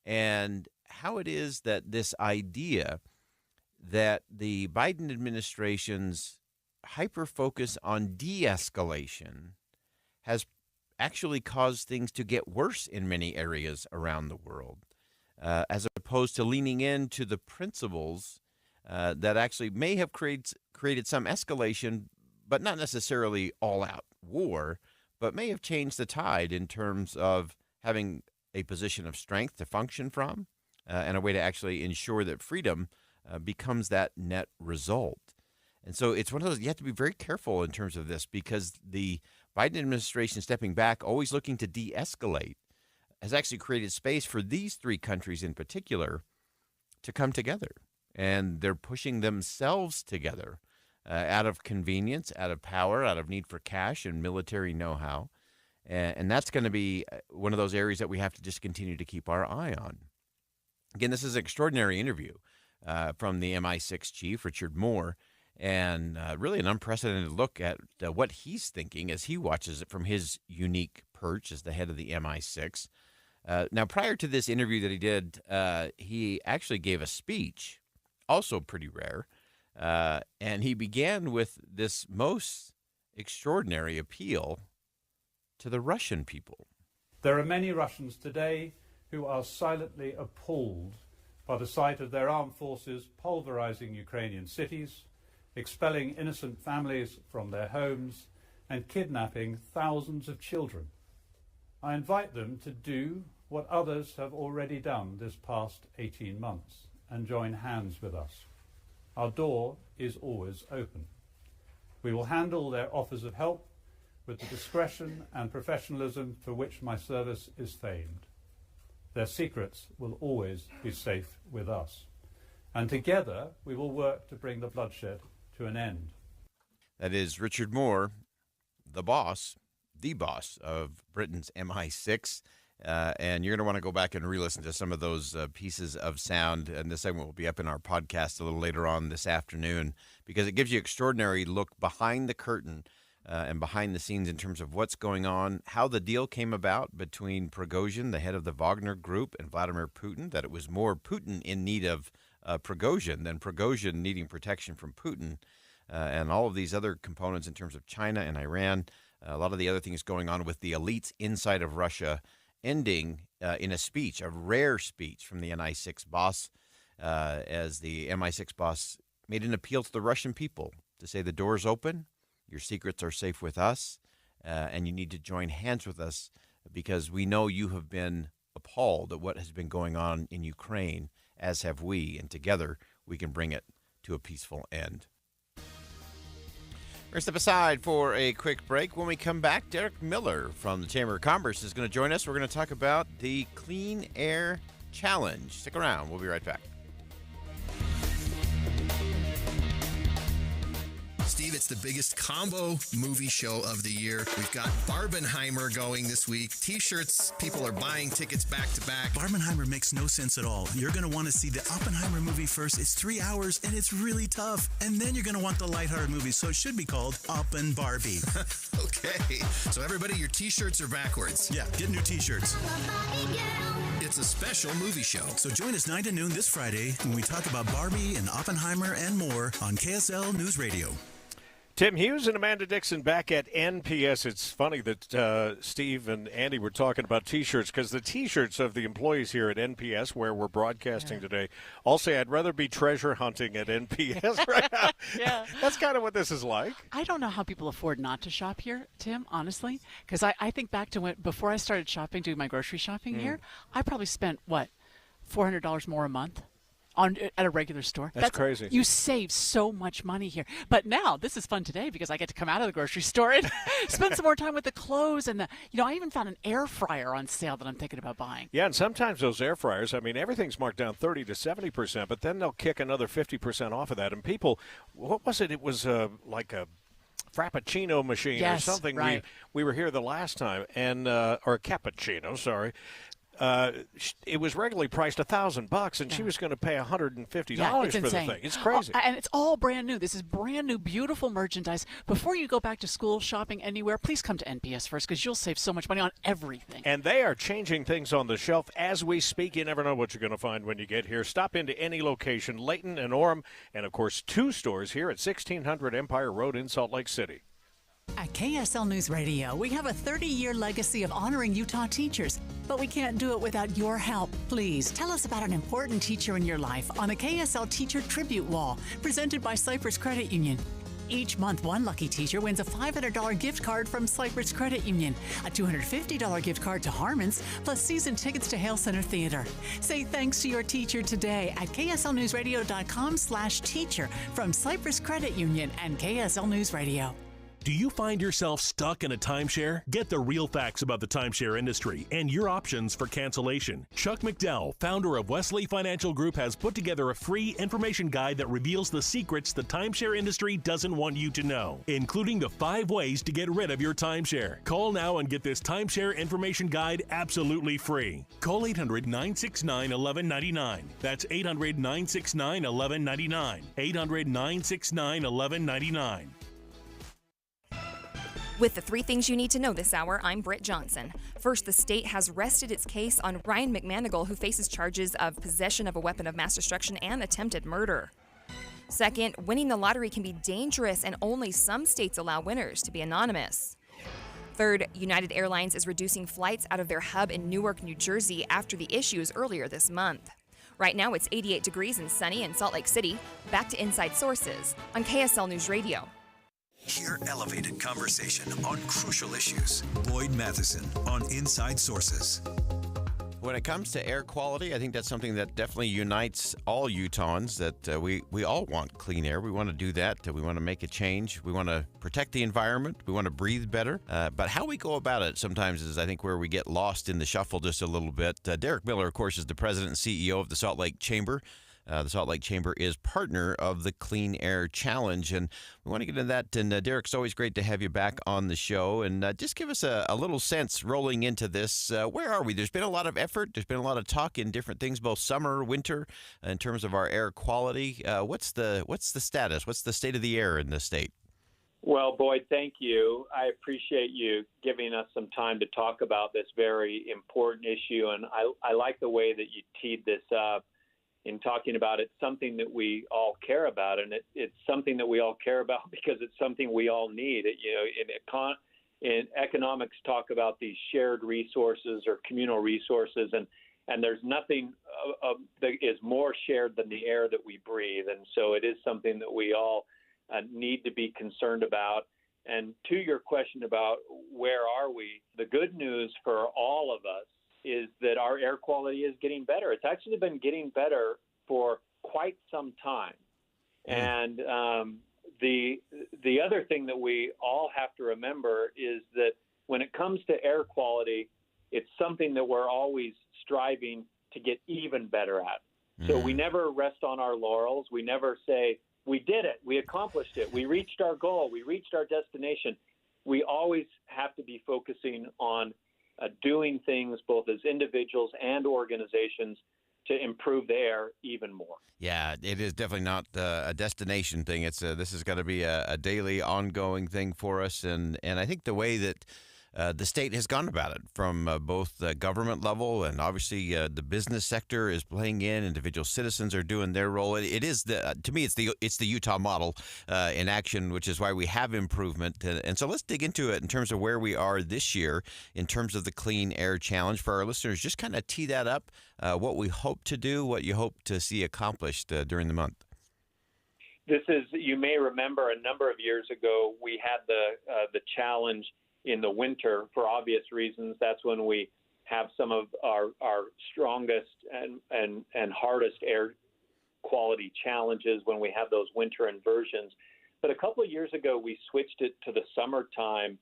and how it is that this idea that the Biden administration's hyper-focus on de-escalation has actually caused things to get worse in many areas around the world, as opposed to leaning into the principles that actually may have created some escalation, but not necessarily all-out war, but may have changed the tide in terms of having a position of strength to function from and a way to actually ensure that freedom becomes that net result. And so it's one of those, you have to be very careful in terms of this because the Biden administration stepping back, always looking to de-escalate, has actually created space for these three countries in particular to come together. And they're pushing themselves together out of convenience, out of power, out of need for cash and military know-how. And that's going to be one of those areas that we have to just continue to keep our eye on. Again, this is an extraordinary interview from the MI6 chief, Richard Moore, and really an unprecedented look at what he's thinking as he watches it from his unique perch as the head of the MI6. Now, prior to this interview that he did, he actually gave a speech, also pretty rare, and he began with this most extraordinary appeal to the Russian people. There are many Russians today who are silently appalled by the sight of their armed forces pulverizing Ukrainian cities, expelling innocent families from their homes, and kidnapping thousands of children. I invite them to do what others have already done this past 18 months and join hands with us. Our door is always open. We will handle their offers of help with the discretion and professionalism for which my service is famed. Their secrets will always be safe with us. And together we will work to bring the bloodshed to an end. That is Richard Moore, the boss of Britain's MI6. And you're going to want to go back and re-listen to some of those pieces of sound. And this segment will be up in our podcast a little later on this afternoon because it gives you an extraordinary look behind the curtain and behind the scenes in terms of what's going on, how the deal came about between Prigozhin, the head of the Wagner Group, and Vladimir Putin, that it was more Putin in need of Prigozhin than Prigozhin needing protection from Putin, and all of these other components in terms of China and Iran, a lot of the other things going on with the elites inside of Russia, ending in a speech, a rare speech from the MI6 boss, as the MI6 boss made an appeal to the Russian people to say the door's open, your secrets are safe with us, and you need to join hands with us because we know you have been appalled at what has been going on in Ukraine, as have we, and together we can bring it to a peaceful end. We're going to step aside for a quick break. When we come back, Derek Miller from the Chamber of Commerce is going to join us. We're going to talk about the Clean Air Challenge. Stick around. We'll be right back. Steve, it's the biggest combo movie show of the year. We've got Barbenheimer going this week. T-shirts, people are buying tickets back to back. Barbenheimer makes no sense at all. You're going to want to see the Oppenheimer movie first. It's 3 hours and it's really tough. And then you're going to want the lighthearted movie. So it should be called Oppen Barbie. Okay. So everybody, your T-shirts are backwards. Yeah, get new T-shirts. It's a special movie show. So join us 9 to noon this Friday when we talk about Barbie and Oppenheimer and more on KSL News Radio. Tim Hughes and Amanda Dixon back at NPS. It's funny that Steve and Andy were talking about T-shirts because the T-shirts of the employees here at NPS, where we're broadcasting today, all say, I'd rather be treasure hunting at NPS right now. Yeah. That's kind of what this is like. I don't know how people afford not to shop here, Tim, honestly, because I think back to when before I started shopping, doing my grocery shopping here, I probably spent, $400 more a month? At a regular store. That's crazy. You save so much money here. But now, this is fun today because I get to come out of the grocery store and spend some more time with the clothes. And, I even found an air fryer on sale that I'm thinking about buying. Yeah, and sometimes those air fryers, everything's marked down 30 to 70%, but then they'll kick another 50% off of that. And people, what was it? It was like a Frappuccino machine or something. Right. We were here the last time, and or cappuccino, sorry. It was regularly priced $1,000, and she was going to pay $150 for the thing. It's crazy. And it's all brand new. This is brand new, beautiful merchandise. Before you go back to school, shopping anywhere, please come to NPS first, because you'll save so much money on everything. And they are changing things on the shelf as we speak. You never know what you're going to find when you get here. Stop into any location, Layton and Orem, and, of course, 2 stores here at 1600 Empire Road in Salt Lake City. At KSL News Radio, we have a 30-year legacy of honoring Utah teachers, but we can't do it without your help. Please tell us about an important teacher in your life on the KSL Teacher Tribute Wall, presented by Cypress Credit Union. Each month, one lucky teacher wins a $500 gift card from Cypress Credit Union, a $250 gift card to Harmon's, plus season tickets to Hale Center Theater. Say thanks to your teacher today at kslnewsradio.com/teacher from Cypress Credit Union and KSL News Radio. Do you find yourself stuck in a timeshare? Get the real facts about the timeshare industry and your options for cancellation. Chuck McDowell, founder of Wesley Financial Group, has put together a free information guide that reveals the secrets the timeshare industry doesn't want you to know, including the 5 ways to get rid of your timeshare. Call now and get this timeshare information guide absolutely free. Call 800-969-1199. That's 800-969-1199. 800-969-1199. With the 3 things you need to know this hour, I'm Britt Johnson. First, the state has rested its case on Ryan McManigal, who faces charges of possession of a weapon of mass destruction and attempted murder. Second, winning the lottery can be dangerous, and only some states allow winners to be anonymous. Third, United Airlines is reducing flights out of their hub in Newark, New Jersey after the issues earlier this month. Right now, it's 88 degrees and sunny in Salt Lake City. Back to Inside Sources on KSL News Radio. Hear elevated conversation on crucial issues. Boyd Matheson on Inside Sources. When it comes to air quality, I think that's something that definitely unites all Utahns, that we all want clean air. We want to do that. We want to make a change. We want to protect the environment. We want to breathe better. But how we go about it sometimes is, I think, where we get lost in the shuffle just a little bit. Derek Miller, of course, is the president and CEO of the Salt Lake Chamber. The Salt Lake Chamber is partner of the Clean Air Challenge, and we want to get into that. And Derek, it's always great to have you back on the show. And just give us a little sense rolling into this. Where are we? There's been a lot of effort. There's been a lot of talk in different things, both summer, winter, in terms of our air quality. What's the status? What's the state of the air in the state? Well, Boyd, thank you. I appreciate you giving us some time to talk about this very important issue, and I like the way that you teed this up. In talking about it, something that we all care about, and it's something that we all care about because it's something we all need. In economics, talk about these shared resources or communal resources, and there's nothing that is more shared than the air that we breathe. And so it is something that we all need to be concerned about. And to your question about where are we, the good news for all of us is that our air quality is getting better. It's actually been getting better for quite some time. And the other thing that we all have to remember is that when it comes to air quality, it's something that we're always striving to get even better at. So we never rest on our laurels. We never say, we did it, we accomplished it, we reached our goal, we reached our destination. We always have to be focusing on doing things both as individuals and organizations to improve the air even more. Yeah, it is definitely not a destination thing. It's this has got to be a daily, ongoing thing for us, and I think the way that the state has gone about it, from both the government level and obviously the business sector is playing in. Individual citizens are doing their role. It is to me, it's the Utah model in action, which is why we have improvement. And so let's dig into it in terms of where we are this year in terms of the Clean Air Challenge for our listeners. Just kind of tee that up, what we hope to do, what you hope to see accomplished during the month. This is, you may remember, a number of years ago we had the challenge in the winter for obvious reasons. That's when we have some of our strongest and hardest air quality challenges, when we have those winter inversions. But a couple of years ago, we switched it to the summertime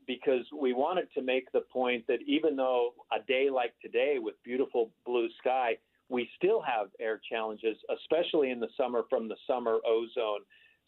because we wanted to make the point that even though a day like today with beautiful blue sky, we still have air challenges, especially in the summer from the summer ozone.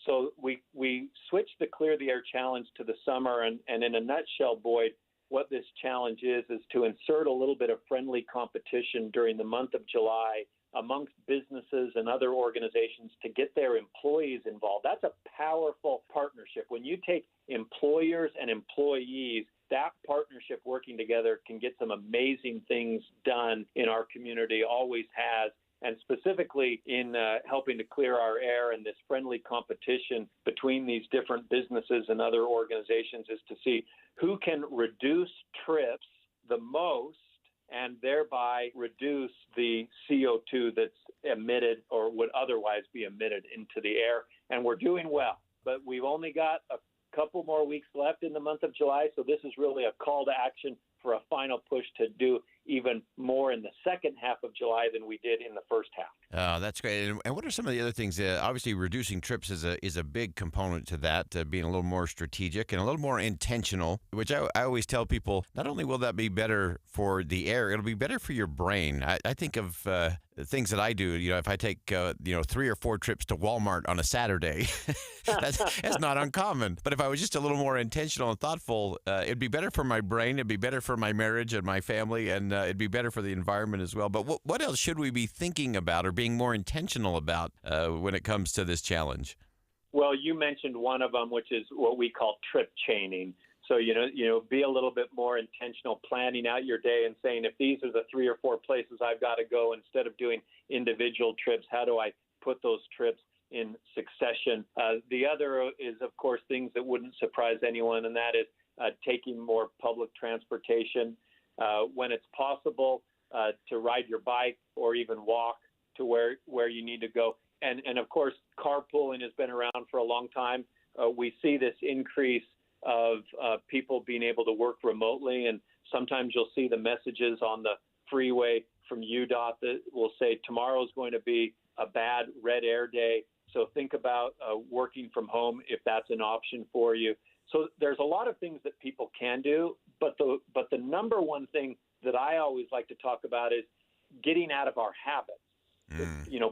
So we switched the Clear the Air Challenge to the summer, and in a nutshell, Boyd, what this challenge is to insert a little bit of friendly competition during the month of July amongst businesses and other organizations to get their employees involved. That's a powerful partnership. When you take employers and employees, that partnership working together can get some amazing things done in our community, always has. And specifically in helping to clear our air and this friendly competition between these different businesses and other organizations is to see who can reduce trips the most and thereby reduce the CO2 that's emitted or would otherwise be emitted into the air. And we're doing well, but we've only got a couple more weeks left in the month of July, so this is really a call to action for a final push to do even more in the second half of July than we did in the first half. Oh, that's great. And what are some of the other things? Obviously, reducing trips is a big component to that, being a little more strategic and a little more intentional, which I always tell people, not only will that be better for the air, it'll be better for your brain. I think of things that I do, if I take, 3 or 4 trips to Walmart on a Saturday, that's not uncommon. But if I was just a little more intentional and thoughtful, it'd be better for my brain, it'd be better for my marriage and my family, and it'd be better for the environment as well. But what else should we be thinking about or being more intentional about when it comes to this challenge? Well, you mentioned one of them, which is what we call trip chaining. So, be a little bit more intentional, planning out your day and saying, if these are the 3 or 4 places I've got to go, instead of doing individual trips, how do I put those trips in succession? The other is, of course, things that wouldn't surprise anyone, and that is taking more public transportation when it's possible to ride your bike or even walk to where you need to go. And of course, carpooling has been around for a long time. We see this increase of people being able to work remotely, and sometimes you'll see the messages on the freeway from UDOT that will say tomorrow's going to be a bad red air day, so think about working from home if that's an option for you. So there's a lot of things that people can do, but the number one thing that I always like to talk about is getting out of our habits.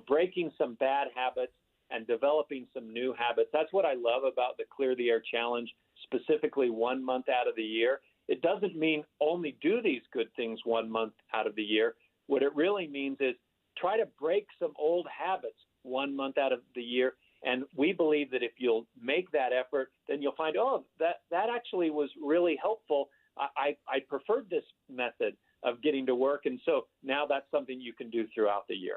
Breaking some bad habits and developing some new habits. That's what I love about the Clear the Air Challenge, specifically 1 month out of the year. It doesn't mean only do these good things 1 month out of the year. What it really means is try to break some old habits 1 month out of the year. And we believe that if you'll make that effort, then you'll find, that actually was really helpful. I preferred this method of getting to work, and so now that's something you can do throughout the year.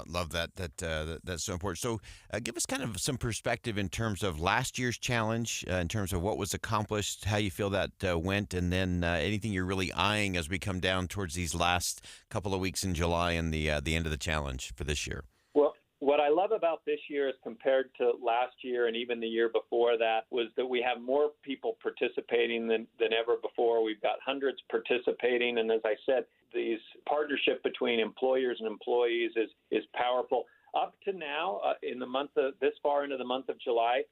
Love that. That's so important. So give us kind of some perspective in terms of last year's challenge, in terms of what was accomplished, how you feel that went, and then anything you're really eyeing as we come down towards these last couple of weeks in July and the end of the challenge for this year. Well, what I love about this year as compared to last year and even the year before that was that we have more people participating than ever before. We've got hundreds participating. And as I said, these partnership between employers and employees is powerful. Up to now, this far into the month of July,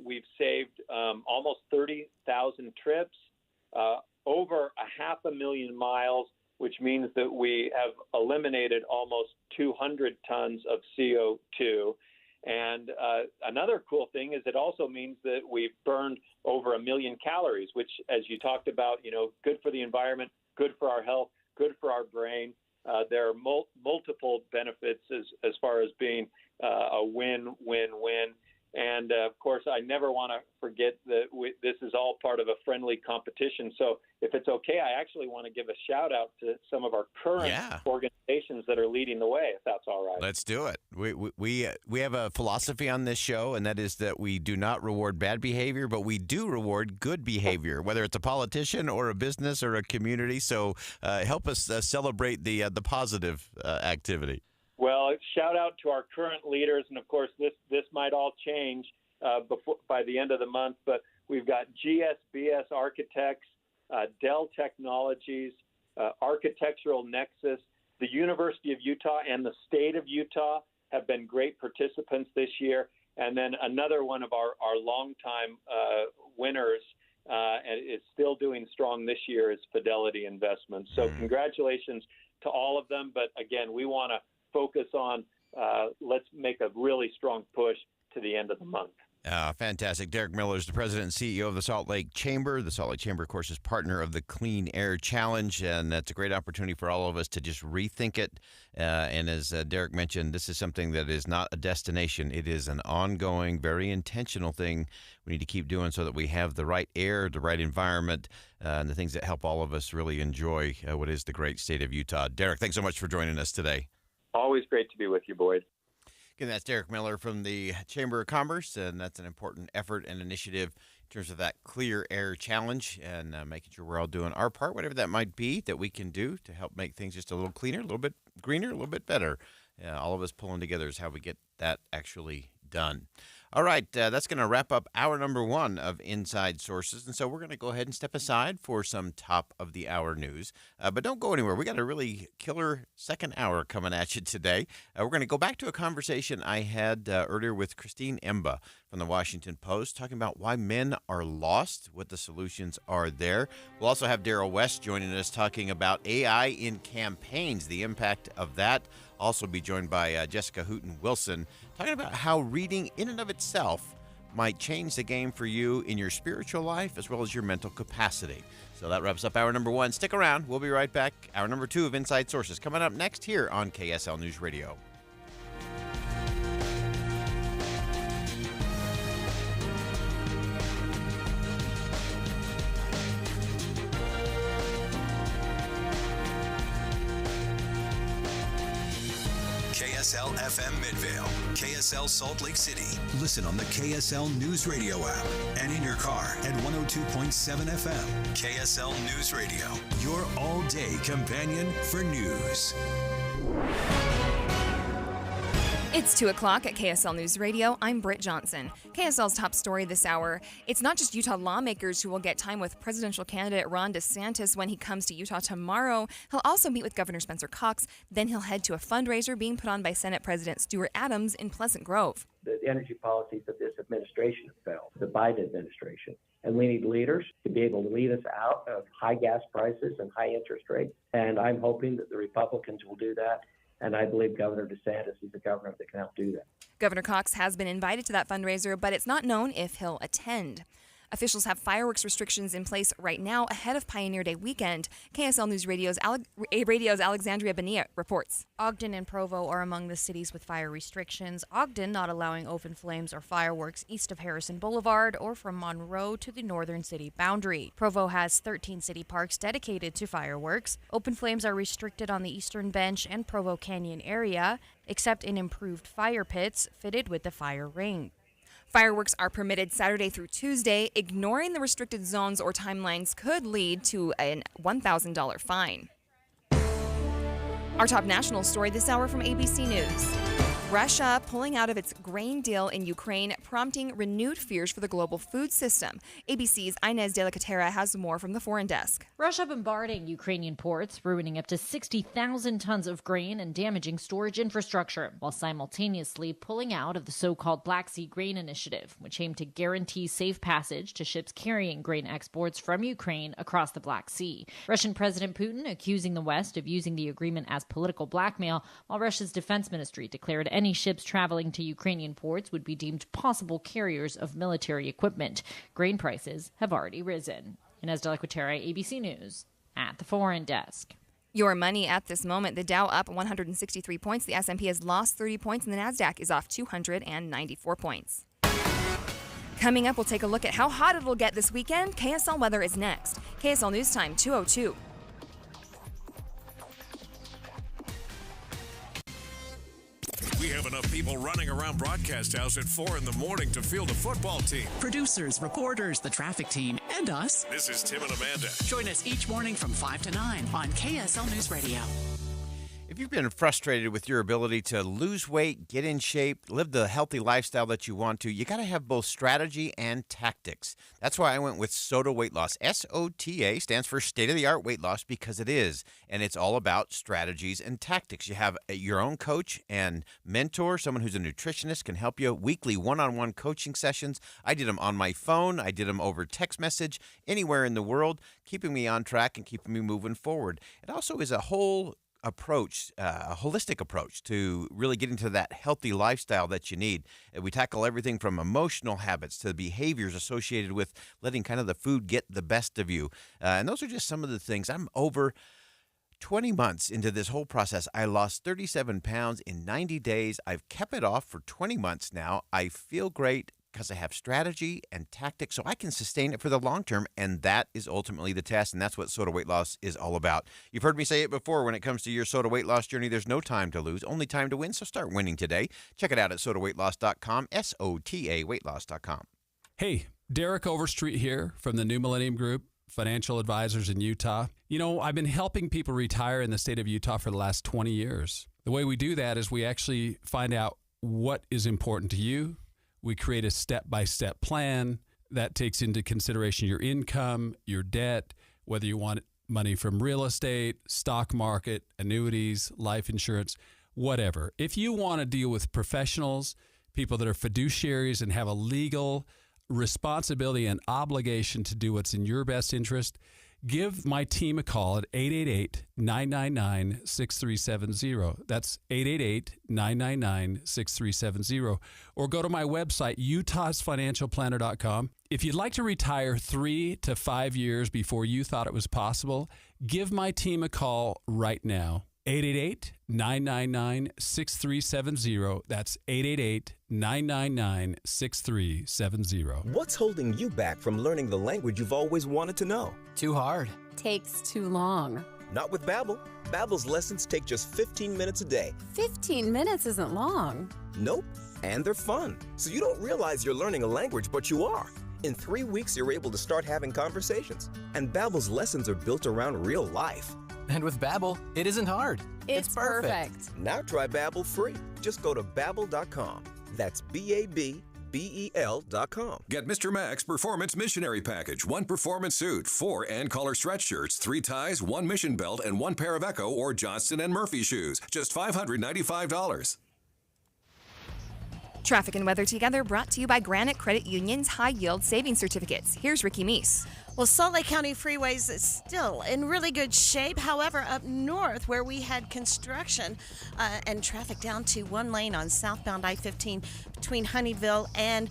we've saved almost 30,000 trips, over 500,000 miles, which means that we have eliminated almost 200 tons of CO2. And another cool thing is it also means that we've burned over 1 million calories, which, as you talked about, good for the environment, good for our health, good for our brain. There are multiple benefits as far as being a win-win-win. And, of course, I never want to forget that this is all part of a friendly competition. So if it's okay, I actually want to give a shout-out to some of our current organizations that are leading the way, if that's all right. Let's do it. We have a philosophy on this show, and that is that we do not reward bad behavior, but we do reward good behavior, whether it's a politician or a business or a community. So help us celebrate the positive activity. Well, shout out to our current leaders, and of course, this might all change by the end of the month. But we've got GSBS Architects, Dell Technologies, Architectural Nexus, the University of Utah, and the state of Utah have been great participants this year. And then another one of our longtime winners and is still doing strong this year is Fidelity Investments. So congratulations to all of them. But again, we want to focus on let's make a really strong push to the end of the month. Fantastic. Derek Miller is the president and CEO of the Salt Lake Chamber. The Salt Lake Chamber, of course, is partner of the Clean Air Challenge, and that's a great opportunity for all of us to just rethink it. And as Derek mentioned, this is something that is not a destination. It is an ongoing, very intentional thing we need to keep doing so that we have the right air, the right environment, and the things that help all of us really enjoy what is the great state of Utah. Derek, thanks so much for joining us today. Always great to be with you, Boyd. Again, that's Derek Miller from the Chamber of Commerce, and that's an important effort and initiative in terms of that Clear Air Challenge and making sure we're all doing our part, whatever that might be, that we can do to help make things just a little cleaner, a little bit greener, a little bit better. All of us pulling together is how we get that actually done. All right, that's going to wrap up hour number 1 of Inside Sources. And so we're going to go ahead and step aside for some top-of-the-hour news. But don't go anywhere. We got a really killer second hour coming at you today. We're going to go back to a conversation I had earlier with Christine Emba from the Washington Post, talking about why men are lost, what the solutions are there. We'll also have Daryl West joining us talking about AI in campaigns, the impact of that. Also be joined by Jessica Hooten-Wilson, talking about how reading in and of itself might change the game for you in your spiritual life as well as your mental capacity. So that wraps up hour number 1. Stick around. We'll be right back. Hour number 2 of Inside Sources coming up next here on KSL News Radio. KSL FM Midvale, KSL Salt Lake City. Listen on the KSL News Radio app and in your car at 102.7 FM. KSL News Radio, your all-day companion for news. It's 2 o'clock at KSL News Radio. I'm Britt Johnson. KSL's top story this hour. It's not just Utah lawmakers who will get time with presidential candidate Ron DeSantis when he comes to Utah tomorrow. He'll also meet with Governor Spencer Cox. Then he'll head to a fundraiser being put on by Senate President Stuart Adams in Pleasant Grove. The energy policies of this administration have failed, the Biden administration. And we need leaders to be able to lead us out of high gas prices and high interest rates. And I'm hoping that the Republicans will do that. And I believe Governor DeSantis is the governor that can help do that. Governor Cox has been invited to that fundraiser, but it's not known if he'll attend. Officials have fireworks restrictions in place right now ahead of Pioneer Day weekend. KSL News Radio's Alexandria Bonilla reports. Ogden and Provo are among the cities with fire restrictions. Ogden not allowing open flames or fireworks east of Harrison Boulevard or from Monroe to the northern city boundary. Provo has 13 city parks dedicated to fireworks. Open flames are restricted on the Eastern Bench and Provo Canyon area, except in improved fire pits fitted with the fire ring. Fireworks are permitted Saturday through Tuesday. Ignoring the restricted zones or timelines could lead to a $1,000 fine. Our top national story this hour from ABC News. Russia pulling out of its grain deal in Ukraine, prompting renewed fears for the global food system. ABC's Inez de la Catera has more from the Foreign Desk. Russia bombarding Ukrainian ports, ruining up to 60,000 tons of grain and damaging storage infrastructure, while simultaneously pulling out of the so-called Black Sea Grain Initiative, which aimed to guarantee safe passage to ships carrying grain exports from Ukraine across the Black Sea. Russian President Putin accusing the West of using the agreement as political blackmail, while Russia's defense ministry declared any ships traveling to Ukrainian ports would be deemed possible carriers of military equipment. Grain prices have already risen. Inez de la Catera, ABC News, at the Foreign Desk. Your money at this moment. The Dow up 163 points. The S&P has lost 30 points, and the NASDAQ is off 294 points. Coming up, we'll take a look at how hot it'll get this weekend. KSL weather is next. KSL News Time, 2:02. We have enough people running around Broadcast House at 4 in the morning to field a football team. Producers, reporters, the traffic team, and us. This is Tim and Amanda. Join us each morning from 5 to 9 on KSL News Radio. If you've been frustrated with your ability to lose weight, get in shape, live the healthy lifestyle that you want to, you got to have both strategy and tactics. That's why I went with SOTA Weight Loss. SOTA stands for state-of-the-art weight loss because it is, and it's all about strategies and tactics. You have your own coach and mentor, someone who's a nutritionist, can help you. Weekly one-on-one coaching sessions. I did them on my phone. I did them over text message, anywhere in the world, keeping me on track and keeping me moving forward. It also is a whole approach, a holistic approach to really getting to that healthy lifestyle that you need. We tackle everything from emotional habits to behaviors associated with letting kind of the food get the best of you. And those are just some of the things. I'm over 20 months into this whole process. I lost 37 pounds in 90 days. I've kept it off for 20 months now. I feel great because I have strategy and tactics so I can sustain it for the long term, and that is ultimately the test, and that's what SOTA Weight Loss is all about. You've heard me say it before, when it comes to your SOTA Weight Loss journey, there's no time to lose, only time to win, so start winning today. Check it out at sotaweightloss.com, SOTA weightloss.com. Hey, Derek Overstreet here from the New Millennium Group, financial advisors in Utah. You know, I've been helping people retire in the state of Utah for the last 20 years. The way we do that is we actually find out what is important to you. We create a step-by-step plan that takes into consideration your income, your debt, whether you want money from real estate, stock market, annuities, life insurance, whatever. If you want to deal with professionals, people that are fiduciaries and have a legal responsibility and obligation to do what's in your best interest, give my team a call at 888-999-6370. That's 888-999-6370. Or go to my website, utahsfinancialplanner.com. If you'd like to retire 3 to 5 years before you thought it was possible, give my team a call right now. 888-999-6370. That's 888-999-6370. What's holding you back from learning the language you've always wanted to know? Too hard. Takes too long. Not with Babbel. Babbel's lessons take just 15 minutes a day. 15 minutes isn't long. Nope. And they're fun. So you don't realize you're learning a language, but you are. In 3 weeks, you're able to start having conversations. And Babbel's lessons are built around real life. And with Babbel, it isn't hard. It's perfect. Now try Babbel free. Just go to Babbel.com. That's BABBEL.com. Get Mr. Max Performance Missionary Package. 1 performance suit, 4 and collar stretch shirts, 3 ties, 1 mission belt, and 1 pair of Echo or Johnston & Murphy shoes. Just $595. Traffic and weather together brought to you by Granite Credit Union's High Yield Savings Certificates. Here's Ricky Meese. Well, Salt Lake County freeways is still in really good shape. However, up north where we had construction and traffic down to 1 lane on southbound I-15 between Honeyville and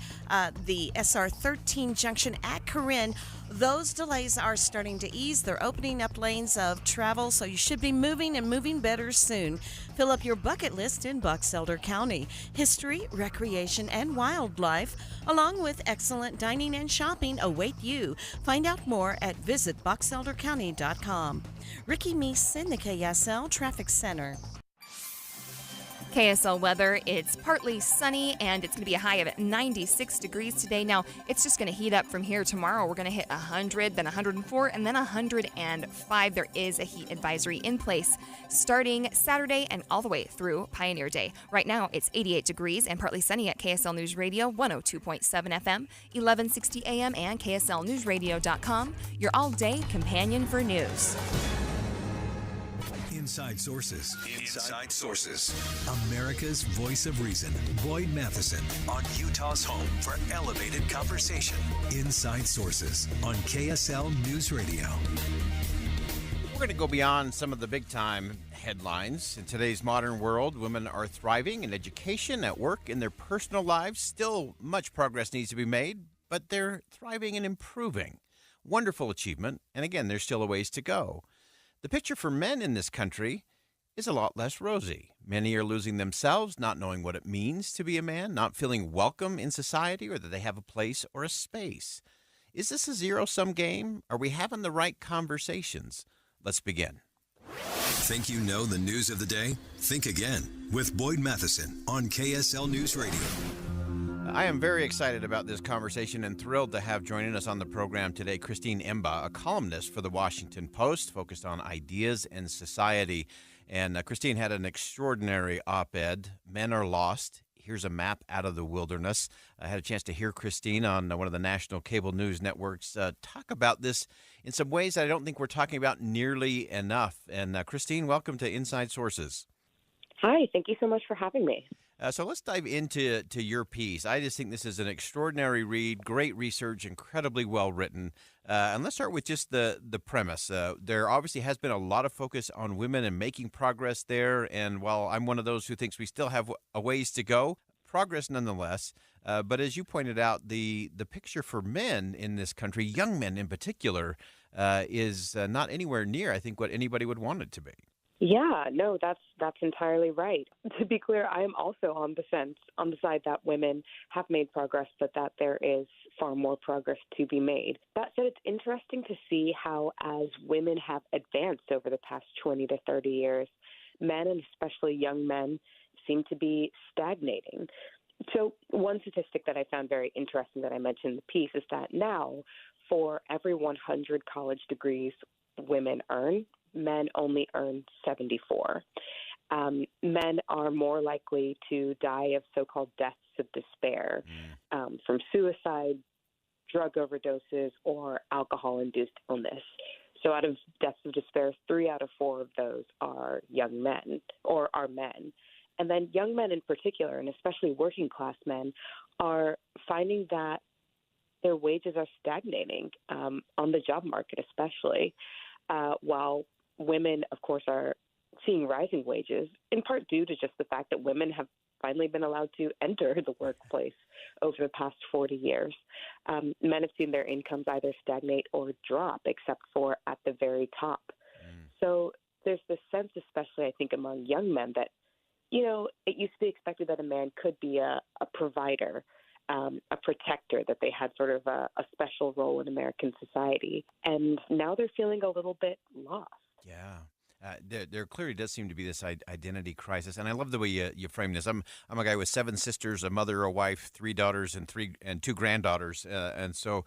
the SR-13 junction at Corinne, those delays are starting to ease. They're opening up lanes of travel, so you should be moving and moving better soon. Fill up your bucket list in Box Elder County. History, recreation, and wildlife, along with excellent dining and shopping, await you. Find out more at visitboxeldercounty.com. Ricky Meese in the KSL Traffic Center. KSL weather, it's partly sunny and it's going to be a high of 96 degrees today. Now, it's just going to heat up from here. Tomorrow, we're going to hit 100, then 104, and then 105. There is a heat advisory in place starting Saturday and all the way through Pioneer Day. Right now, it's 88 degrees and partly sunny at KSL News Radio, 102.7 FM, 1160 AM, and KSLNewsRadio.com, your all-day companion for news. Inside Sources. Inside Sources. America's voice of reason. Boyd Matheson on Utah's home for elevated conversation. Inside Sources on KSL News Radio. We're going to go beyond some of the big-time headlines. In today's modern world, women are thriving in education, at work, in their personal lives. Still, much progress needs to be made, but they're thriving and improving. Wonderful achievement, and again, there's still a ways to go. The picture for men in this country is a lot less rosy. Many are losing themselves, not knowing what it means to be a man, not feeling welcome in society or that they have a place or a space. Is this a zero-sum game? Are we having the right conversations? Let's begin. Think you know the news of the day? Think again with Boyd Matheson on KSL News Radio. I am very excited about this conversation and thrilled to have joining us on the program today Christine Emba, a columnist for the Washington Post, focused on ideas and society. And Christine had an extraordinary op-ed, Men Are Lost. Here's a map out of the wilderness. I had a chance to hear Christine on one of the national cable news networks talk about this in some ways that I don't think we're talking about nearly enough. And Christine, welcome to Inside Sources. Hi, thank you so much for having me. So let's dive into your piece. I just think this is an extraordinary read, great research, incredibly well written. And let's start with just the premise. There obviously has been a lot of focus on women and making progress there. And while I'm one of those who thinks we still have a ways to go, progress nonetheless. But as you pointed out, the picture for men in this country, young men in particular, is not anywhere near, I think, what anybody would want it to be. Yeah, no, that's entirely right. To be clear, I am also on the fence, on the side that women have made progress, but that there is far more progress to be made. That said, it's interesting to see how, as women have advanced over the past 20 to 30 years, men, and especially young men, seem to be stagnating. So one statistic that I found very interesting that I mentioned in the piece is that now, for every 100 college degrees women earn, men only earn 74. Men are more likely to die of so-called deaths of despair from suicide, drug overdoses, or alcohol-induced illness. So out of deaths of despair, 3 out of 4 of those are young men, or are men. And then young men in particular, and especially working class men, are finding that their wages are stagnating on the job market especially, while women, of course, are seeing rising wages, in part due to just the fact that women have finally been allowed to enter the workplace over the past 40 years. Men have seen their incomes either stagnate or drop, except for at the very top. So there's this sense, especially I think among young men, that, you know, it used to be expected that a man could be a provider, a protector, that they had sort of a special role in American society. And now they're feeling a little bit lost. Yeah. There clearly does seem to be this identity crisis, and I love the way you frame this. I'm a guy with 7 sisters, a mother, a wife, 3 daughters, and 2 granddaughters, and so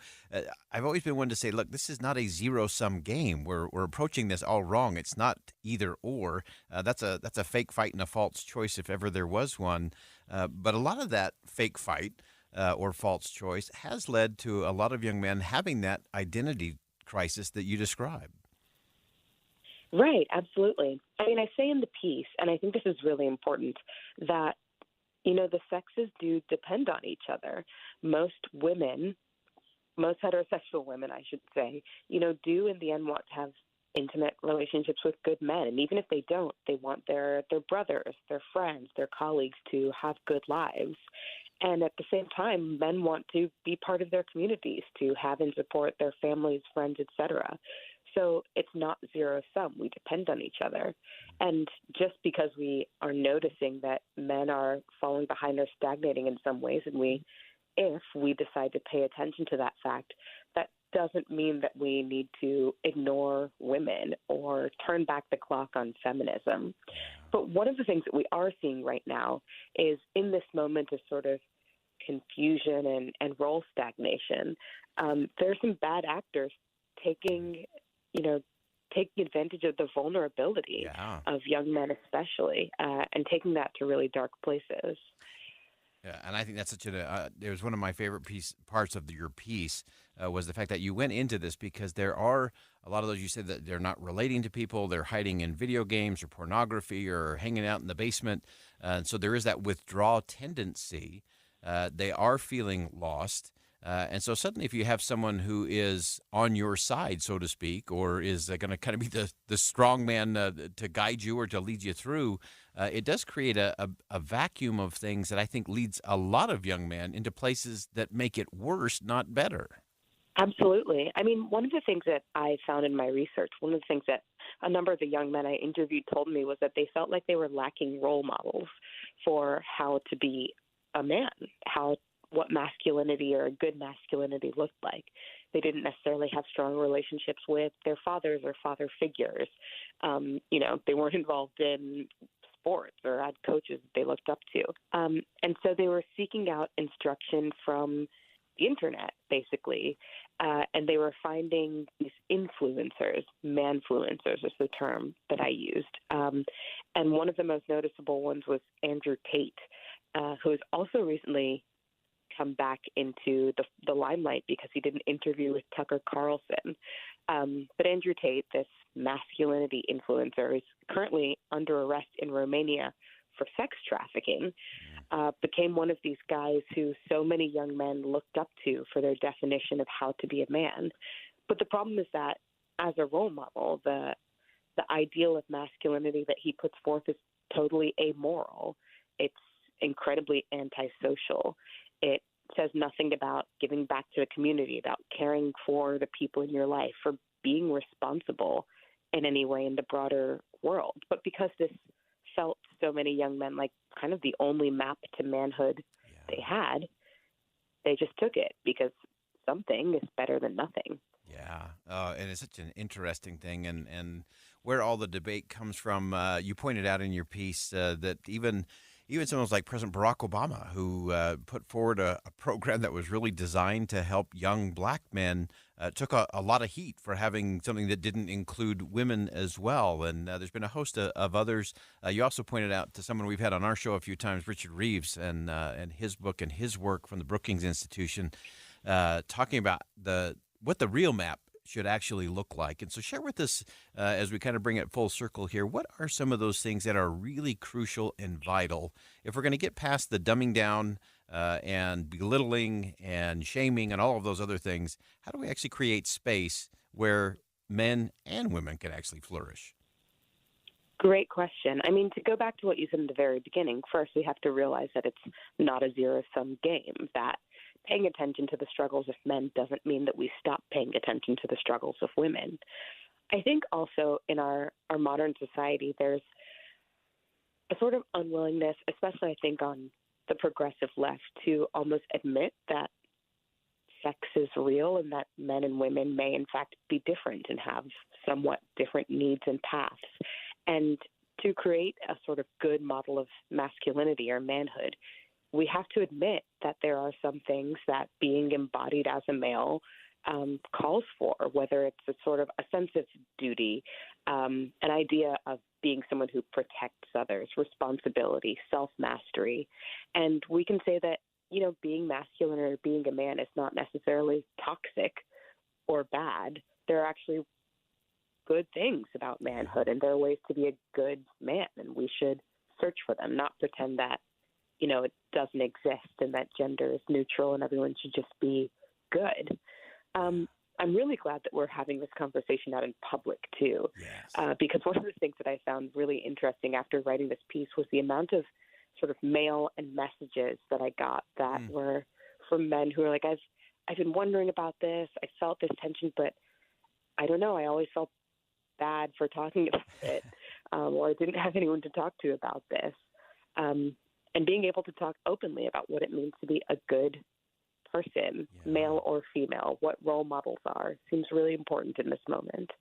I've always been one to say, look, this is not a zero-sum game. We're approaching this all wrong. It's not either or. That's a fake fight and a false choice if ever there was one. But a lot of that fake fight or false choice has led to a lot of young men having that identity crisis that you describe. Right, absolutely. I mean, I say in the piece, and I think this is really important, that, you know, the sexes do depend on each other. Most women, most heterosexual women, I should say, you know, do in the end want to have intimate relationships with good men. And even if they don't, they want their brothers, their friends, their colleagues to have good lives. And at the same time, men want to be part of their communities, to have and support their families, friends, etc. So it's not zero sum. We depend on each other. And just because we are noticing that men are falling behind or stagnating in some ways, and if we decide to pay attention to that fact, that doesn't mean that we need to ignore women or turn back the clock on feminism. But one of the things that we are seeing right now is, in this moment of sort of confusion and role stagnation, there are some bad actors taking advantage of the vulnerability of young men especially, and taking that to really dark places. Yeah, and I think that's such it was one of my favorite parts of your piece was the fact that you went into this, because there are a lot of those, you said, that they're not relating to people, they're hiding in video games or pornography or hanging out in the basement, and so there is that withdrawal tendency. They are feeling lost. And so suddenly, if you have someone who is on your side, so to speak, or is going to kind of be the strong man to guide you or to lead you through, it does create a vacuum of things that I think leads a lot of young men into places that make it worse, not better. Absolutely. I mean, one of the things that I found in my research, one of the things that a number of the young men I interviewed told me, was that they felt like they were lacking role models for how to be a man, what masculinity or a good masculinity looked like. They didn't necessarily have strong relationships with their fathers or father figures. They weren't involved in sports or had coaches that they looked up to. And so they were seeking out instruction from the internet, basically, and they were finding these influencers. Manfluencers is the term that I used. And one of the most noticeable ones was Andrew Tate, who has also recently come back into the limelight because he did an interview with Tucker Carlson. But Andrew Tate, this masculinity influencer, is currently under arrest in Romania for sex trafficking. became one of these guys who so many young men looked up to for their definition of how to be a man. But the problem is that as a role model, the ideal of masculinity that he puts forth is totally amoral. It's incredibly antisocial. It says nothing about giving back to the community, about caring for the people in your life, for being responsible in any way in the broader world. But because this felt so many young men like kind of the only map to manhood they had, they just took it because something is better than nothing. Yeah, and it's such an interesting thing, and where all the debate comes from. You pointed out in your piece that even someone like President Barack Obama, who put forward a program that was really designed to help young black men, took a lot of heat for having something that didn't include women as well. And there's been a host of others. You also pointed out to someone we've had on our show a few times, Richard Reeves, and his book and his work from the Brookings Institution, talking about what the real map should actually look like. And so share with us, as we kind of bring it full circle here, what are some of those things that are really crucial and vital if we're going to get past the dumbing down and belittling and shaming and all of those other things? How do we actually create space where men and women can actually flourish? Great question. I mean, to go back to what you said in the very beginning, first we have to realize that it's not a zero-sum game, that paying attention to the struggles of men doesn't mean that we stop paying attention to the struggles of women. I think also in our modern society, there's a sort of unwillingness, especially I think on the progressive left, to almost admit that sex is real and that men and women may in fact be different and have somewhat different needs and paths. And to create a sort of good model of masculinity or manhood, we have to admit that there are some things that being embodied as a male calls for, whether it's a sort of a sense of duty, an idea of being someone who protects others, responsibility, self-mastery. And we can say that, being masculine or being a man is not necessarily toxic or bad. There are actually good things about manhood, and there are ways to be a good man, and we should search for them, not pretend that it doesn't exist and that gender is neutral and everyone should just be good. I'm really glad that we're having this conversation out in public, too, because one of the things that I found really interesting after writing this piece was the amount of sort of mail and messages that I got that were from men who were like, I've been wondering about this. I felt this tension, but I don't know. I always felt bad for talking about it, or I didn't have anyone to talk to about this. And being able to talk openly about what it means to be a good person, male or female, what role models are, seems really important in this moment.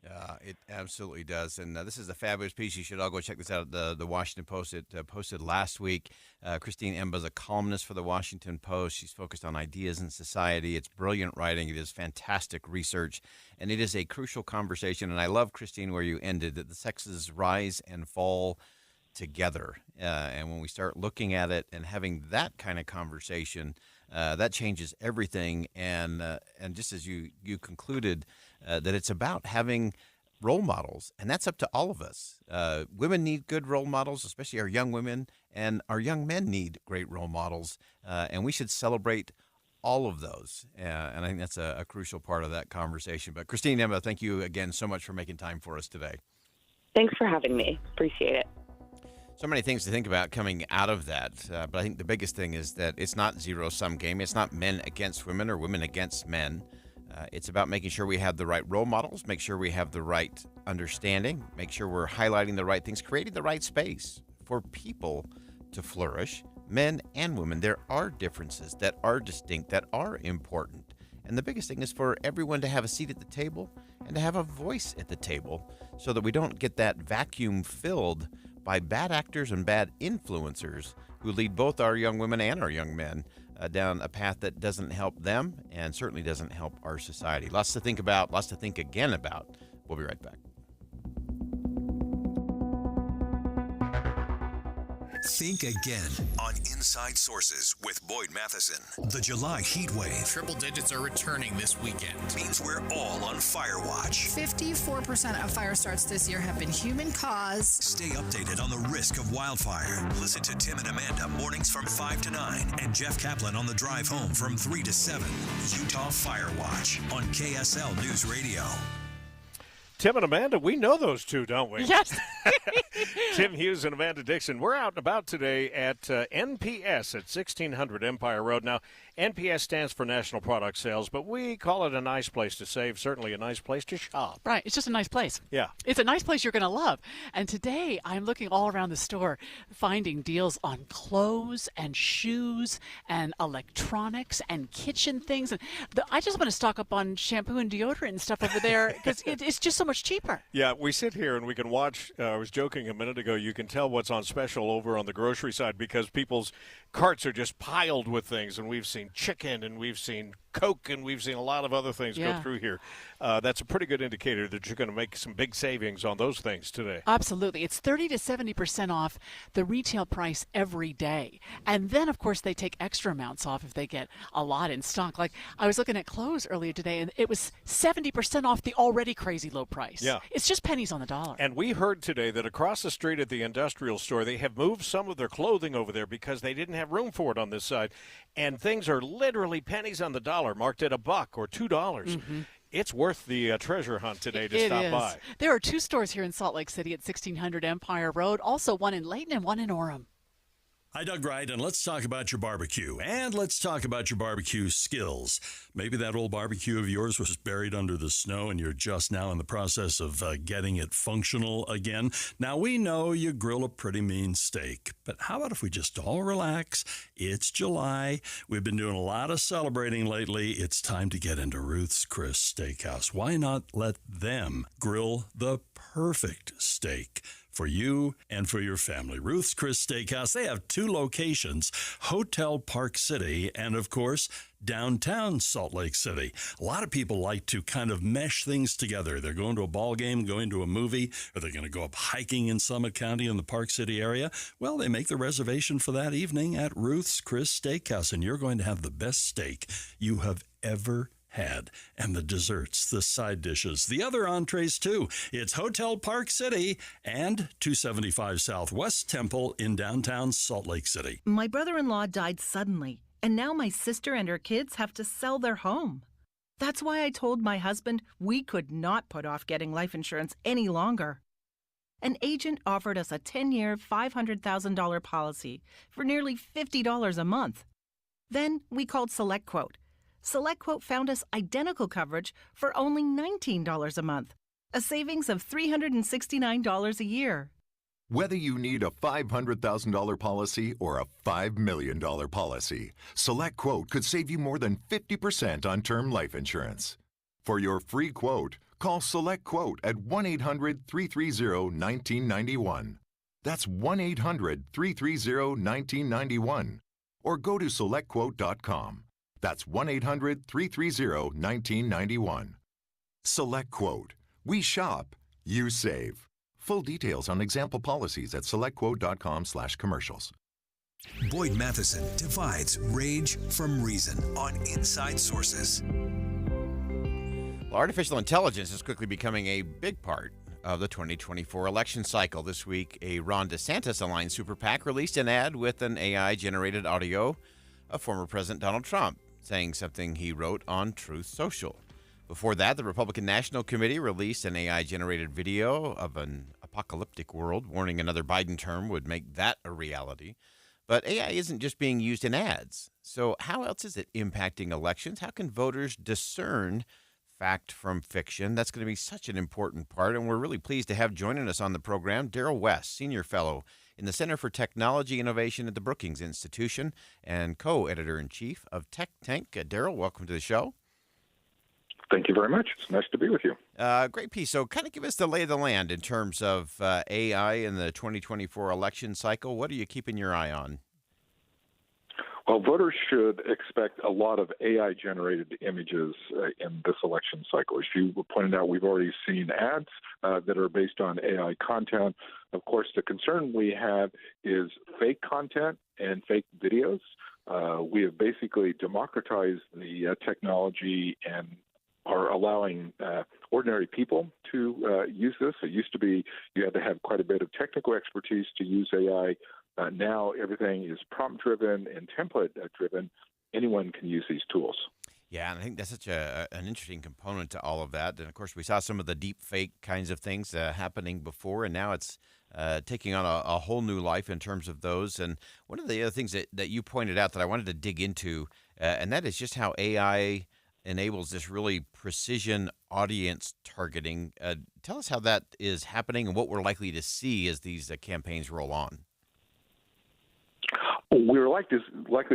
It absolutely does. And this is a fabulous piece. You should all go check this out at the Washington Post. It posted last week. Christine Emba is a columnist for the Washington Post. She's focused on ideas in society. It's brilliant writing. It is fantastic research. And it is a crucial conversation. And I love, Christine, where you ended, that the sexes rise and fall together. And when we start looking at it and having that kind of conversation, that changes everything. And just as you concluded, that it's about having role models, and that's up to all of us. Women need good role models, especially our young women, and our young men need great role models, and we should celebrate all of those. And I think that's a crucial part of that conversation. But Christine Emba, thank you again so much for making time for us today. Thanks for having me. Appreciate it. So many things to think about coming out of that, but I think the biggest thing is that it's not zero-sum game. It's not men against women or women against men. It's about making sure we have the right role models, make sure we have the right understanding, make sure we're highlighting the right things, creating the right space for people to flourish, men and women. There are differences that are distinct, that are important. And the biggest thing is for everyone to have a seat at the table and to have a voice at the table so that we don't get that vacuum filled by bad actors and bad influencers who lead both our young women and our young men down a path that doesn't help them and certainly doesn't help our society. Lots to think about, lots to think again about. We'll be right back. Think again on Inside Sources with Boyd Matheson. The July heat wave. Triple digits are returning this weekend. Means we're all on fire watch. 54% of fire starts this year have been human-caused. Stay updated on the risk of wildfire. Listen to Tim and Amanda mornings from 5 to 9 and Jeff Kaplan on the drive home from 3 to 7. Utah Fire Watch on KSL News Radio. Tim and Amanda, we know those two, don't we? Yes. Tim Hughes and Amanda Dixon. We're out and about today at NPS at 1600 Empire Road. Now, NPS stands for National Product Sales, but we call it a nice place to save, certainly a nice place to shop. Right. It's just a nice place. Yeah. It's a nice place you're going to love. And today I'm looking all around the store, finding deals on clothes and shoes and electronics and kitchen things. And I just want to stock up on shampoo and deodorant and stuff over there because it's just so much cheaper. Yeah, we sit here and we can watch. I was joking a minute ago. You can tell what's on special over on the grocery side because people's carts are just piled with things. And we've seen chicken and we've seen Coke and we've seen a lot of other things go through here. That's a pretty good indicator that you're going to make some big savings on those things today. Absolutely. It's 30 to 70% off the retail price every day. And then, of course, they take extra amounts off if they get a lot in stock. Like I was looking at clothes earlier today, and it was 70% off the already crazy low price. Yeah. It's just pennies on the dollar. And we heard today that across the street at the industrial store, they have moved some of their clothing over there because they didn't have room for it on this side. And things are literally pennies on the dollar, marked at $1 or $2. Mm-hmm. It's worth the treasure hunt today to stop by. There are 2 stores here in Salt Lake City at 1600 Empire Road, also one in Layton and one in Orem. Hi, Doug Wright, and let's talk about your barbecue. And let's talk about your barbecue skills. Maybe that old barbecue of yours was buried under the snow and you're just now in the process of getting it functional again. Now, we know you grill a pretty mean steak, but how about if we just all relax? It's July. We've been doing a lot of celebrating lately. It's time to get into Ruth's Chris Steakhouse. Why not let them grill the perfect steak for you and for your family? Ruth's Chris Steakhouse, they have 2 locations, Hotel Park City and, of course, downtown Salt Lake City. A lot of people like to kind of mesh things together. They're going to a ball game, going to a movie, or they're going to go up hiking in Summit County in the Park City area. Well, they make the reservation for that evening at Ruth's Chris Steakhouse, and you're going to have the best steak you have ever had. And the desserts, the side dishes, the other entrees too. It's Hotel Park City and 275 Southwest Temple in downtown Salt Lake City. My brother-in-law died suddenly, and now my sister and her kids have to sell their home. That's why I told my husband we could not put off getting life insurance any longer. An agent offered us a 10-year, $500,000 policy for nearly $50 a month. Then we called SelectQuote. SelectQuote found us identical coverage for only $19 a month, a savings of $369 a year. Whether you need a $500,000 policy or a $5 million policy, SelectQuote could save you more than 50% on term life insurance. For your free quote, call SelectQuote at 1-800-330-1991. That's 1-800-330-1991. Or go to SelectQuote.com. That's 1-800-330-1991. SelectQuote. We shop, you save. Full details on example policies at SelectQuote.com/commercials. Boyd Matheson divides rage from reason on Inside Sources. Well, artificial intelligence is quickly becoming a big part of the 2024 election cycle. This week, a Ron DeSantis-aligned super PAC released an ad with an AI-generated audio of former President Donald Trump saying something he wrote on Truth Social. Before that, the Republican National Committee released an AI-generated video of an apocalyptic world, warning another Biden term would make that a reality. But AI isn't just being used in ads. So how else is it impacting elections? How can voters discern fact from fiction? That's going to be such an important part, and we're really pleased to have joining us on the program Daryl West, Senior Fellow in the Center for Technology Innovation at the Brookings Institution and co-editor-in-chief of Tech Tank. Daryl, welcome to the show. Thank you very much. It's nice to be with you. Great piece. So kind of give us the lay of the land in terms of AI in the 2024 election cycle. What are you keeping your eye on? Well, voters should expect a lot of AI-generated images in this election cycle. As you pointed out, we've already seen ads that are based on AI content. Of course, the concern we have is fake content and fake videos. We have basically democratized the technology and are allowing ordinary people to use this. It used to be you had to have quite a bit of technical expertise to use AI. Now everything is prompt-driven and template-driven. Anyone can use these tools. Yeah, and I think that's such an interesting component to all of that. And, of course, we saw some of the deep fake kinds of things happening before, and now it's taking on a whole new life in terms of those. And one of the other things that you pointed out that I wanted to dig into, and that is just how AI enables this really precision audience targeting. Tell us how that is happening and what we're likely to see as these campaigns roll on. We're likely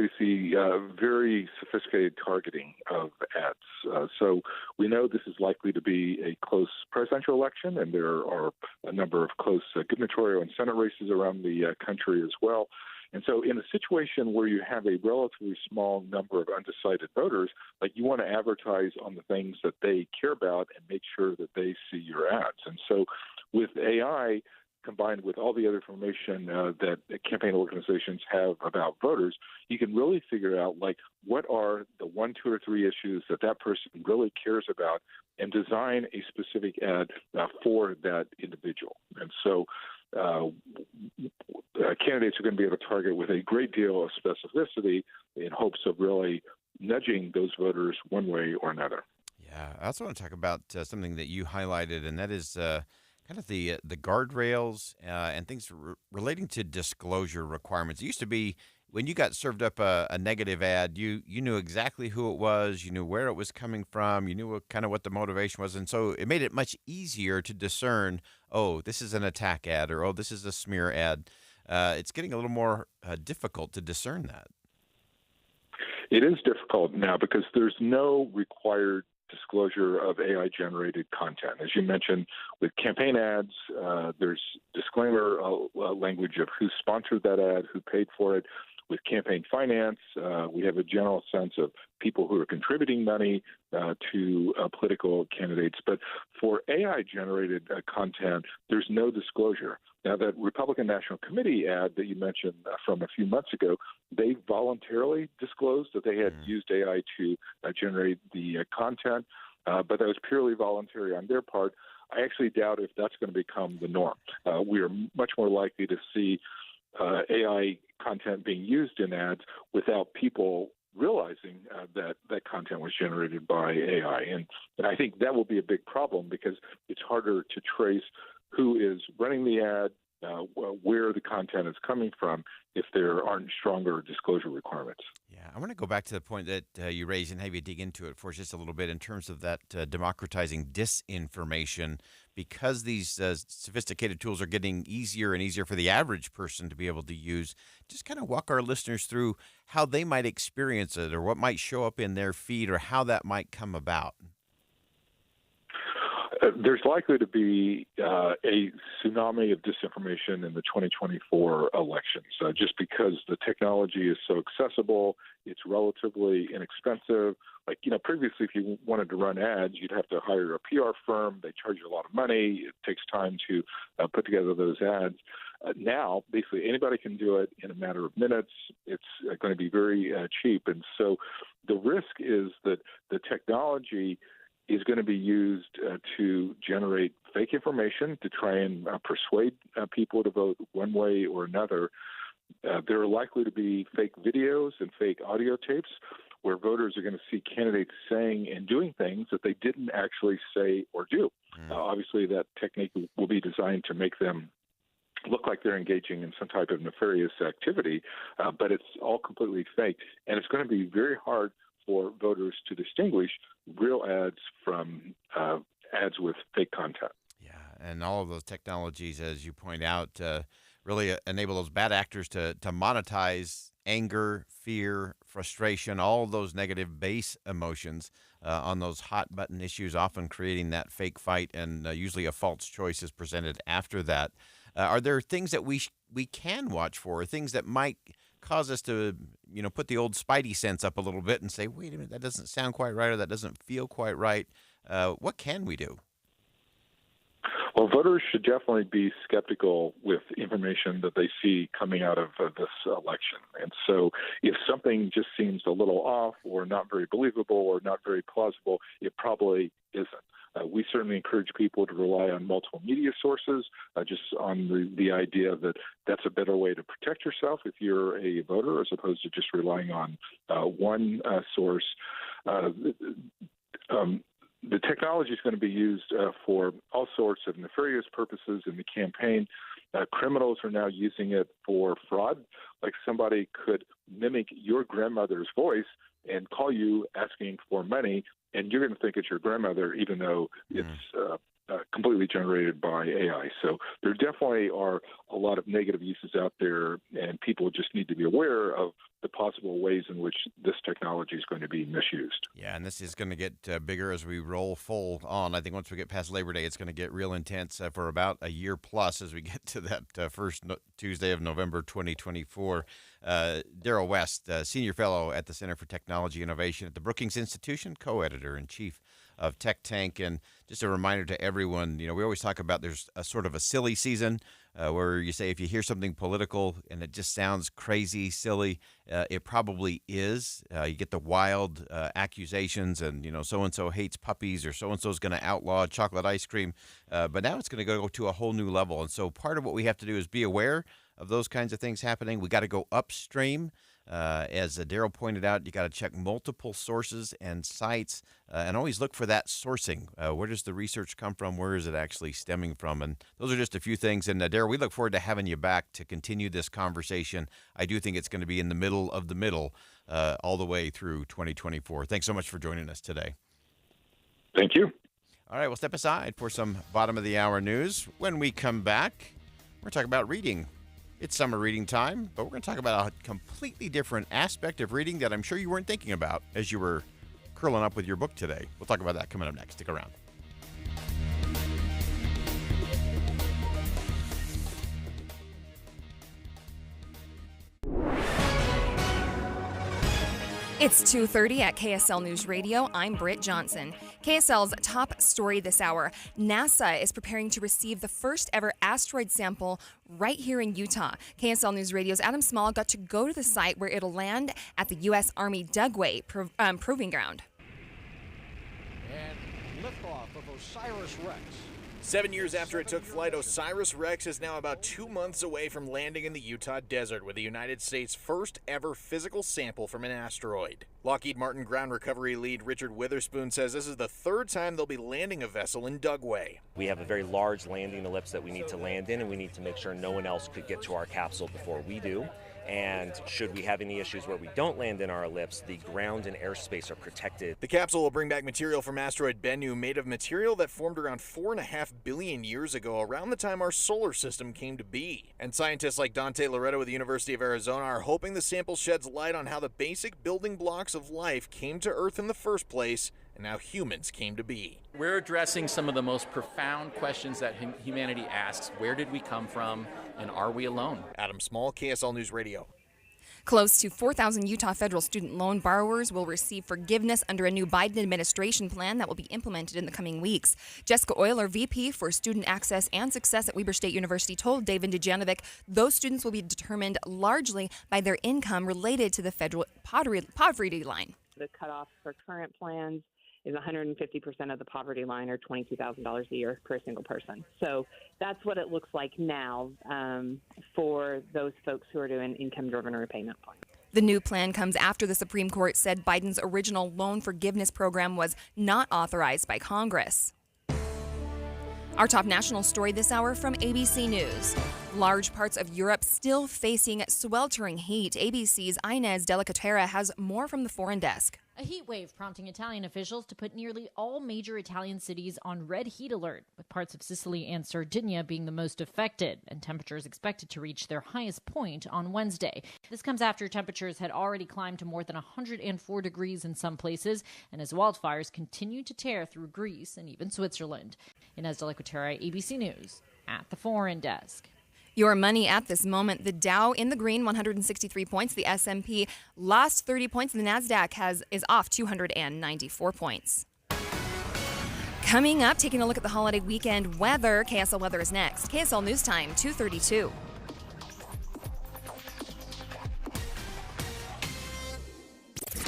to see very sophisticated targeting of ads. So we know this is likely to be a close presidential election, and there are a number of close gubernatorial and Senate races around the country as well. And so in a situation where you have a relatively small number of undecided voters, like you want to advertise on the things that they care about and make sure that they see your ads. And so with AI, combined with all the other information that campaign organizations have about voters, you can really figure out, like, what are the 1, 2, or 3 issues that person really cares about and design a specific ad for that individual. And so candidates are going to be able to target with a great deal of specificity in hopes of really nudging those voters one way or another. Yeah, I also want to talk about something that you highlighted, and that is kind of the guardrails and things relating to disclosure requirements. It used to be when you got served up a negative ad, you knew exactly who it was, you knew where it was coming from, you knew kind of what the motivation was, and so it made it much easier to discern, oh, this is an attack ad, or oh, this is a smear ad. It's getting a little more difficult to discern that. It is difficult now because there's no required disclosure of AI-generated content. As you mentioned, with campaign ads, there's disclaimer language of who sponsored that ad, who paid for it. With campaign finance, we have a general sense of people who are contributing money to political candidates. But for AI-generated content, there's no disclosure. Now, that Republican National Committee ad that you mentioned from a few months ago, they voluntarily disclosed that they had used AI to generate the content, but that was purely voluntary on their part. I actually doubt if that's going to become the norm. We are much more likely to see AI content being used in ads without people realizing that content was generated by AI. And I think that will be a big problem because it's harder to trace who is running the ad, where the content is coming from, if there aren't stronger disclosure requirements. Yeah, I want to go back to the point that you raised and have you dig into it for us just a little bit in terms of that democratizing disinformation, because these sophisticated tools are getting easier and easier for the average person to be able to use. Just kind of walk our listeners through how they might experience it or what might show up in their feed or how that might come about. There's likely to be a tsunami of disinformation in the 2024 elections, just because the technology is so accessible, it's relatively inexpensive. Like, previously, if you wanted to run ads, you'd have to hire a PR firm. They charge you a lot of money. It takes time to put together those ads. Now, basically, anybody can do it in a matter of minutes. It's going to be very cheap. And so the risk is that the technology is going to be used to generate fake information to try and persuade people to vote one way or another. There are likely to be fake videos and fake audio tapes where voters are going to see candidates saying and doing things that they didn't actually say or do. Obviously, that technique will be designed to make them look like they're engaging in some type of nefarious activity, but it's all completely fake. And it's going to be very hard for voters to distinguish real ads from ads with fake content. Yeah, and all of those technologies, as you point out, really enable those bad actors to monetize anger, fear, frustration, all of those negative base emotions on those hot button issues, often creating that fake fight, and usually a false choice is presented after that. Are there things that we can watch for, or things that might cause us to, put the old spidey sense up a little bit and say, wait a minute, that doesn't sound quite right or that doesn't feel quite right. What can we do? Well, voters should definitely be skeptical with information that they see coming out of this election. And so if something just seems a little off or not very believable or not very plausible, it probably isn't. We certainly encourage people to rely on multiple media sources, just on the idea that that's a better way to protect yourself if you're a voter, as opposed to just relying on one source. The technology is going to be used for all sorts of nefarious purposes in the campaign. Criminals are now using it for fraud. Like somebody could mimic your grandmother's voice and call you asking for money, and you're going to think it's your grandmother, even though it's completely generated by AI. So there definitely are a lot of negative uses out there, and people just need to be aware of the possible ways in which this technology is going to be misused. Yeah, and this is going to get bigger as we roll full on. I think once we get past Labor Day, it's going to get real intense for about a year plus as we get to that first Tuesday of November 2024. Daryl West, Senior Fellow at the Center for Technology Innovation at the Brookings Institution, Co-Editor-in-Chief of Tech Tank. And just a reminder to everyone, we always talk about there's a sort of a silly season where you say if you hear something political and it just sounds crazy, silly, it probably is. You get the wild accusations and, so-and-so hates puppies or so-and-so is going to outlaw chocolate ice cream. But now it's going to go to a whole new level. And so part of what we have to do is be aware of those kinds of things happening. We got to go upstream. As Daryl pointed out, you got to check multiple sources and sites and always look for that sourcing. Where does the research come from? Where is it actually stemming from? And those are just a few things. And Daryl, we look forward to having you back to continue this conversation. I do think it's going to be in the middle of the middle all the way through 2024. Thanks so much for joining us today. Thank you. All right, we'll step aside for some bottom of the hour news. When we come back, we're talking about reading. It's summer reading time, but we're going to talk about a completely different aspect of reading that I'm sure you weren't thinking about as you were curling up with your book today. We'll talk about that coming up next. Stick around. It's 2:30 at KSL News Radio. I'm Britt Johnson. KSL's top story this hour. NASA is preparing to receive the first ever asteroid sample right here in Utah. KSL News Radio's Adam Small got to go to the site where it'll land at the U.S. Army Dugway Proving Ground. And liftoff of OSIRIS-REx. 7 years after it took flight, OSIRIS-REx is now about 2 months away from landing in the Utah desert with the United States' first ever physical sample from an asteroid. Lockheed Martin ground recovery lead Richard Witherspoon says this is the third time they'll be landing a vessel in Dugway. We have a very large landing ellipse that we need to land in, and we need to make sure no one else could get to our capsule before we do. And should we have any issues where we don't land in our ellipse, the ground and airspace are protected. The capsule will bring back material from asteroid Bennu, made of material that formed around 4.5 billion years ago, around the time our solar system came to be. And scientists like Dante Loretto with the University of Arizona are hoping the sample sheds light on how the basic building blocks of life came to Earth in the first place and how humans came to be. We're addressing some of the most profound questions that humanity asks. Where did we come from, and are we alone? Adam Small, KSL News Radio. Close to 4,000 Utah federal student loan borrowers will receive forgiveness under a new Biden administration plan that will be implemented in the coming weeks. Jessica Euler, VP for Student Access and Success at Weber State University, told David Dujanovic those students will be determined largely by their income related to the federal poverty line. The cutoff for current plans is 150% of the poverty line, or $22,000 a year per single person. So that's what it looks like now for those folks who are doing income-driven repayment plan. The new plan comes after the Supreme Court said Biden's original loan forgiveness program was not authorized by Congress. Our top national story this hour from ABC News. Large parts of Europe still facing sweltering heat. ABC's Inez Delicatera has more from the foreign desk. A heat wave prompting Italian officials to put nearly all major Italian cities on red heat alert, with parts of Sicily and Sardinia being the most affected, and temperatures expected to reach their highest point on Wednesday. This comes after temperatures had already climbed to more than 104 degrees in some places, and as wildfires continue to tear through Greece and even Switzerland. Inez Delicatera, ABC News, at the Foreign Desk. Your money at this moment, the Dow in the green, 163 points. The S&P lost 30 points, and the NASDAQ is off 294 points. Coming up, taking a look at the holiday weekend weather. KSL weather is next. KSL News Time, 2:32.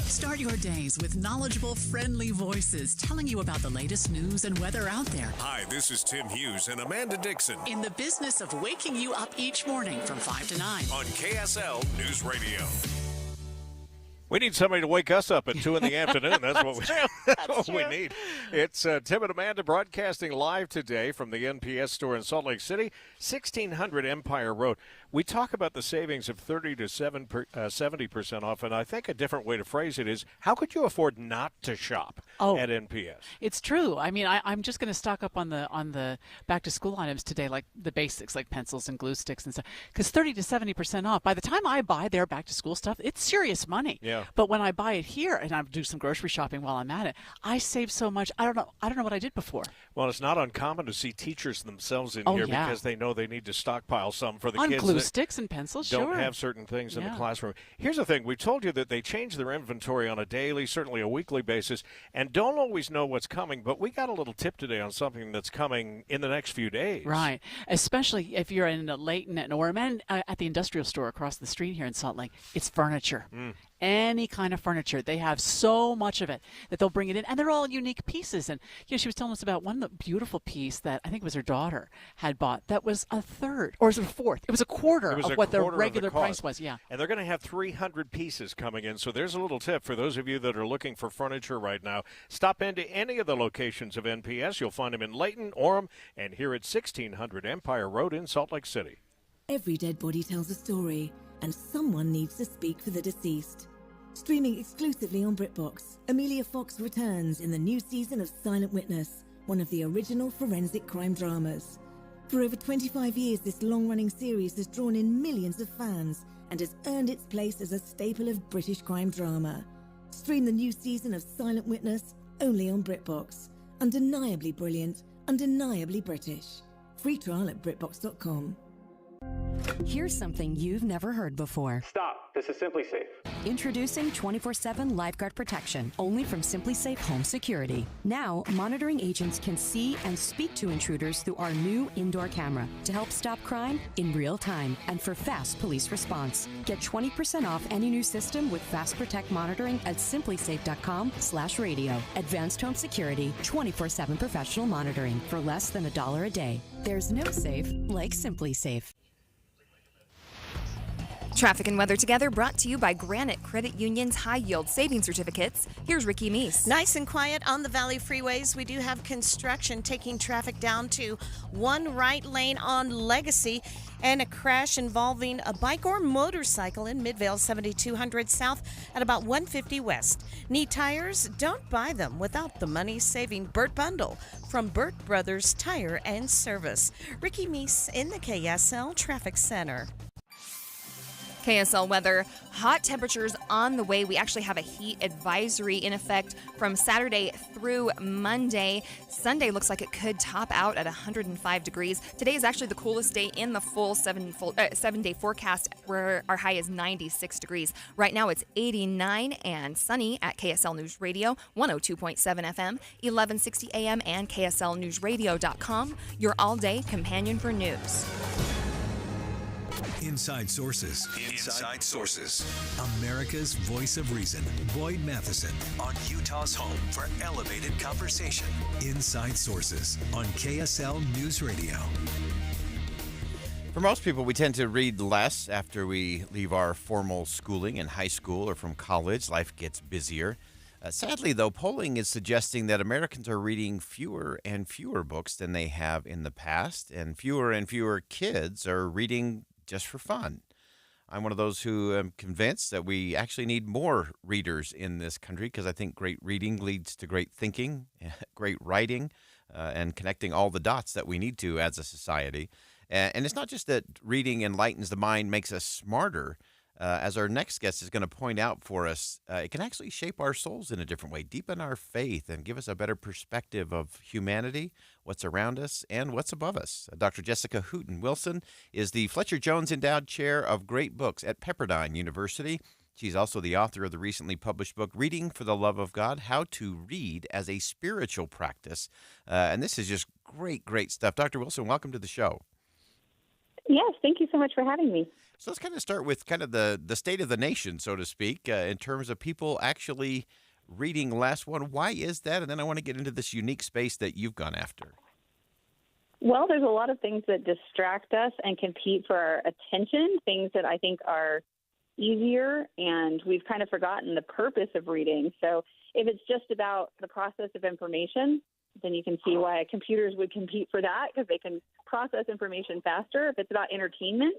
Start your days with knowledgeable, friendly voices telling you about the latest news and weather out there. Hi, this is Tim Hughes and Amanda Dixon. In the business of waking you up each morning from 5 to 9. On KSL News Radio. We need somebody to wake us up at 2 in the afternoon. That's what we need. It's Tim and Amanda broadcasting live today from the NPS store in Salt Lake City, 1600 Empire Road. We talk about the savings of 30 to 70% off, and I think a different way to phrase it is, how could you afford not to shop at NPS? It's true. I mean, I'm just going to stock up on the back-to-school items today, like the basics, like pencils and glue sticks and stuff, because 30 to 70% off. By the time I buy their back-to-school stuff, it's serious money. Yeah. But when I buy it here and I do some grocery shopping while I'm at it, I save so much. I don't know what I did before. Well, it's not uncommon to see teachers themselves in here because they know they need to stockpile some for the on kids. Glue sticks and pencils, don't have certain things in the classroom. Here's the thing. We told you that they change their inventory on a daily, certainly a weekly basis, and don't always know what's coming, but we got a little tip today on something that's coming in the next few days. Right. Especially if you're in Layton and Orem and at the industrial store across the street here in Salt Lake. It's furniture. Any kind of furniture. They have so much of it that they'll bring it in, and they're all unique pieces. And she was telling us about one beautiful piece that I think it was her daughter had bought that was a third, or was it a fourth? It was a quarter of what the regular price was. Yeah. And they're going to have 300 pieces coming in. So there's a little tip for those of you that are looking for furniture right now. Stop into any of the locations of NPS. You'll find them in Layton, Orem, and here at 1600 Empire Road in Salt Lake City. Every dead body tells a story, and someone needs to speak for the deceased. Streaming exclusively on BritBox, Amelia Fox returns in the new season of Silent Witness, one of the original forensic crime dramas. For over 25 years, this long-running series has drawn in millions of fans and has earned its place as a staple of British crime drama. Stream the new season of Silent Witness only on BritBox. Undeniably brilliant, undeniably British. Free trial at BritBox.com. Here's something you've never heard before. Stop. This is Simply Safe. Introducing 24/7 Lifeguard Protection, only from Simply Safe Home Security. Now, monitoring agents can see and speak to intruders through our new indoor camera to help stop crime in real time and for fast police response. Get 20% off any new system with Fast Protect monitoring at simplysafe.com/radio. Advanced Home Security, 24/7 professional monitoring for less than $1 a day. There's no safe like Simply Safe. Traffic and weather together brought to you by Granite Credit Union's high-yield savings certificates. Here's Ricky Meese. Nice and quiet on the Valley freeways. We do have construction taking traffic down to one right lane on Legacy and a crash involving a bike or motorcycle in Midvale 7200 South at about 150 West. Need tires? Don't buy them without the money-saving Burt Bundle from Burt Brothers Tire and Service. Ricky Meese in the KSL Traffic Center. KSL weather, hot temperatures on the way. We actually have a heat advisory in effect from Saturday through Monday. Sunday looks like it could top out at 105 degrees. Today is actually the coolest day in the full 7-day forecast, where our high is 96 degrees. Right now it's 89 and sunny at KSL News Radio, 102.7 FM, 1160 AM, and KSLNewsRadio.com, your all-day companion for news. Inside Sources. Inside Sources. America's voice of reason. Boyd Matheson on Utah's home for elevated conversation. Inside Sources on KSL News Radio. For most people, we tend to read less after we leave our formal schooling in high school or from college. Life gets busier. Sadly, though, polling is suggesting that Americans are reading fewer and fewer books than they have in the past, and fewer kids are reading just for fun. I'm one of those who am convinced that we actually need more readers in this country, because I think great reading leads to great thinking, great writing, and connecting all the dots that we need to as a society. And it's not just that reading enlightens the mind, makes us smarter. As our next guest is going to point out for us, it can actually shape our souls in a different way, deepen our faith, and give us a better perspective of humanity, what's around us, and what's above us. Dr. Jessica Hooten Wilson is the Fletcher Jones Endowed Chair of Great Books at Pepperdine University. She's also the author of the recently published book, Reading for the Love of God, How to Read as a Spiritual Practice. And this is just great stuff. Dr. Wilson, welcome to the show. Yes, thank you so much for having me. So let's kind of start with kind of the state of the nation, so to speak, in terms of people actually reading less. Why is that? And then I want to get into this unique space that you've gone after. Well, there's a lot of things that distract us and compete for our attention, things that I think are easier, and we've kind of forgotten the purpose of reading. So if it's just about the process of information, then you can see why computers would compete for that, because they can process information faster. If it's about entertainment,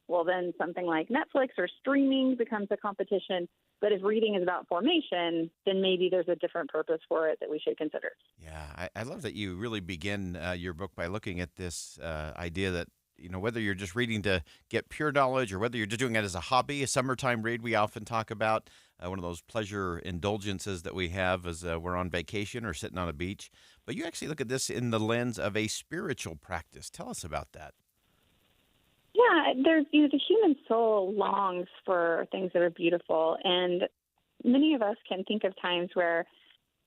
well, then something like Netflix or streaming becomes a competition. But if reading is about formation, then maybe there's a different purpose for it that we should consider. Yeah, I love that you really begin your book by looking at this idea that, you know, whether you're just reading to get pure knowledge or whether you're just doing it as a hobby, a summertime read we often talk about, one of those pleasure indulgences that we have as we're on vacation or sitting on a beach. But you actually look at this in the lens of a spiritual practice. Tell us about that. Yeah, there's the human soul longs for things that are beautiful, and many of us can think of times where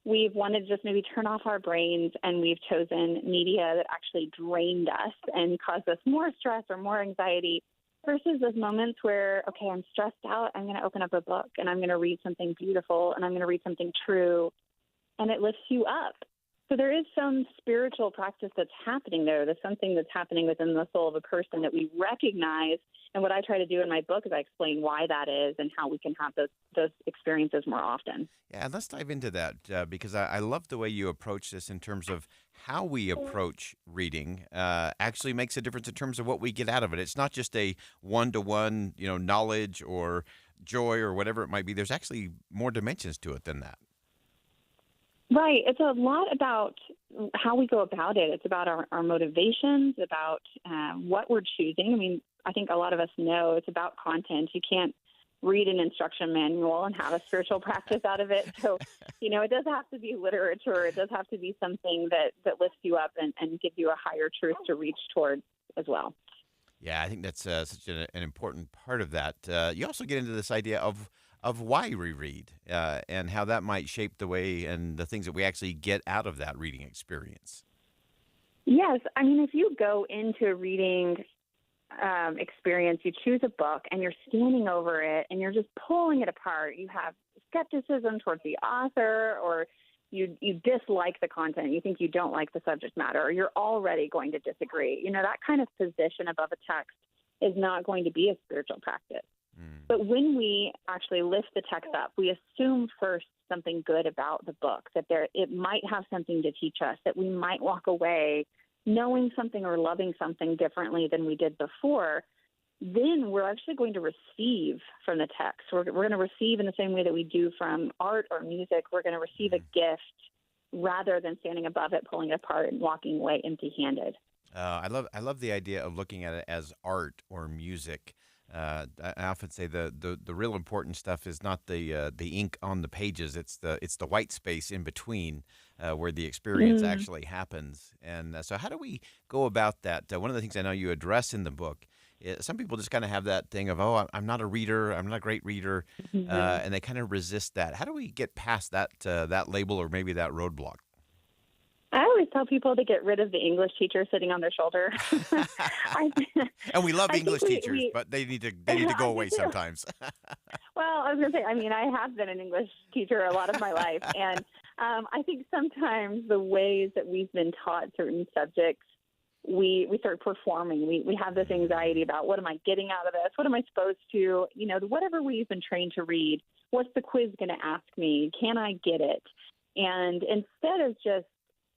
we've wanted to just maybe turn off our brains, and we've chosen media that actually drained us and caused us more stress or more anxiety, versus those moments where, okay, I'm stressed out, I'm going to open up a book and I'm going to read something beautiful and I'm going to read something true, and it lifts you up. So there is some spiritual practice that's happening there. There's something that's happening within the soul of a person that we recognize. And what I try to do in my book is I explain why that is and how we can have those experiences more often. Yeah, let's dive into that because I love the way you approach this in terms of how we approach reading actually makes a difference in terms of what we get out of it. It's not just a one-to-one, knowledge or joy or whatever it might be. There's actually more dimensions to it than that. Right. It's a lot about how we go about it. It's about our motivations, about what we're choosing. I mean, I think a lot of us know it's about content. You can't read an instruction manual and have a spiritual practice out of it. So, it does have to be literature. It does have to be something that lifts you up and gives you a higher truth to reach towards as well. Yeah, I think that's such an important part of that. You also get into this idea of why we read and how that might shape the way and the things that we actually get out of that reading experience. Yes. I mean, if you go into a reading experience, you choose a book and you're standing over it and you're just pulling it apart. You have skepticism towards the author, or you dislike the content. You think you don't like the subject matter, or you're already going to disagree. That kind of position above a text is not going to be a spiritual practice. But when we actually lift the text up, we assume first something good about the book, that it might have something to teach us, that we might walk away knowing something or loving something differently than we did before. Then we're actually going to receive from the text. We're going to receive in the same way that we do from art or music. We're going to receive a gift rather than standing above it, pulling it apart, and walking away empty-handed. I love the idea of looking at it as art or music. I often say the real important stuff is not the ink on the pages. It's the white space in between where the experience actually happens. And so how do we go about that? One of the things I know you address in the book is some people just kind of have that thing of, I'm not a reader, I'm not a great reader, and they kind of resist that. How do we get past that label or maybe that roadblock? I always tell people to get rid of the English teacher sitting on their shoulder. And we love English teachers, but they need to go away sometimes. Well, I was going to say, I have been an English teacher a lot of my life, and I think sometimes the ways that we've been taught certain subjects, we start performing. We have this anxiety about, what am I getting out of this? What am I supposed to, whatever we've been trained to read, what's the quiz going to ask me? Can I get it? And instead of just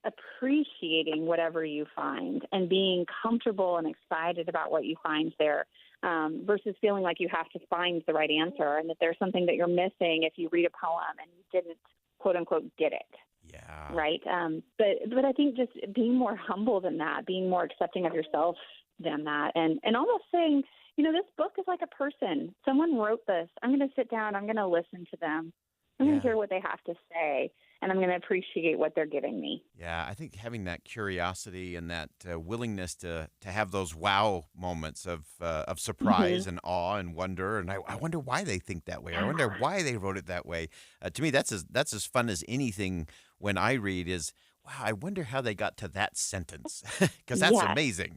appreciating whatever you find and being comfortable and excited about what you find there, versus feeling like you have to find the right answer and that there's something that you're missing if you read a poem and you didn't, quote unquote, get it. Yeah. Right. But I think just being more humble than that, being more accepting of yourself than that, and almost saying, this book is like a person. Someone wrote this. I'm going to sit down. I'm going to listen to them. I'm going to hear what they have to say. and I'm going to appreciate what they're giving me. Yeah, I think having that curiosity and that willingness to have those wow moments of surprise and awe and wonder, and I wonder why they think that way. I wonder why they wrote it that way. To me, that's as fun as anything when I read is, wow, I wonder how they got to that sentence, because that's amazing.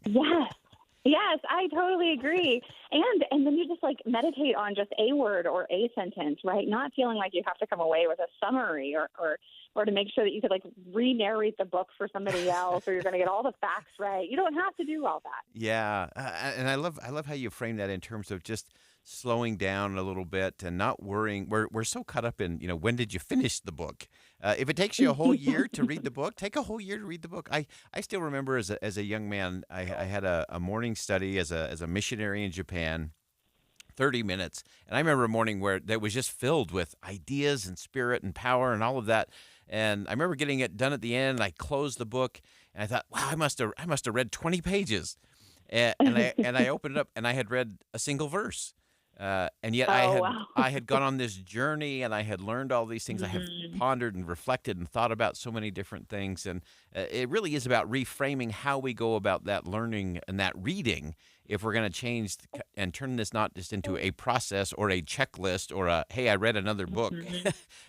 Yes, I totally agree. And then you just like meditate on just a word or a sentence, right? Not feeling like you have to come away with a summary or to make sure that you could like re-narrate the book for somebody else, or you're going to get all the facts right. You don't have to do all that. Yeah, and I love how you frame that in terms of just slowing down a little bit and not worrying. We're so caught up in, when did you finish the book? If it takes you a whole year to read the book, take a whole year to read the book. I still remember as a young man, I had a morning study as a missionary in Japan, 30 minutes. And I remember a morning where that was just filled with ideas and spirit and power and all of that. And I remember getting it done at the end. I closed the book and I thought, wow, I must have read 20 pages. And I opened it up and I had read a single verse. And yet I had gone on this journey and I had learned all these things. I have pondered and reflected and thought about so many different things. And it really is about reframing how we go about that learning and that reading if we're going to change and turn this not just into a process or a checklist or a, hey, I read another book.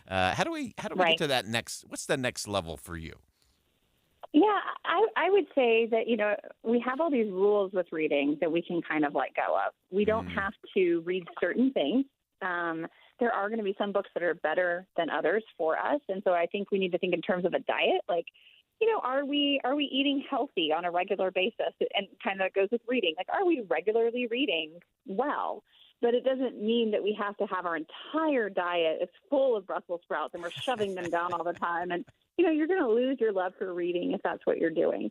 How do we get to that next? What's the next level for you? Yeah, I would say that, we have all these rules with reading that we can kind of let go of. We don't have to read certain things. There are going to be some books that are better than others for us. And so I think we need to think in terms of a diet. Like, are we eating healthy on a regular basis? And kind of goes with reading. Like, are we regularly reading well? But it doesn't mean that we have to have our entire diet is full of Brussels sprouts and we're shoving them down all the time. And, you're going to lose your love for reading if that's what you're doing.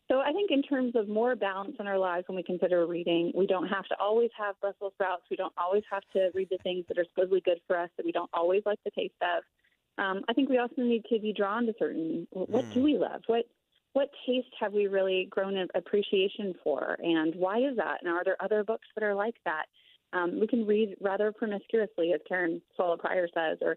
So I think in terms of more balance in our lives when we consider reading, we don't have to always have Brussels sprouts. We don't always have to read the things that are supposedly good for us that we don't always like the taste of. I think we also need to be drawn to certain, what do we love? What taste have we really grown an appreciation for? And why is that? And are there other books that are like that? We can read rather promiscuously, as Karen Swallow Prior says, or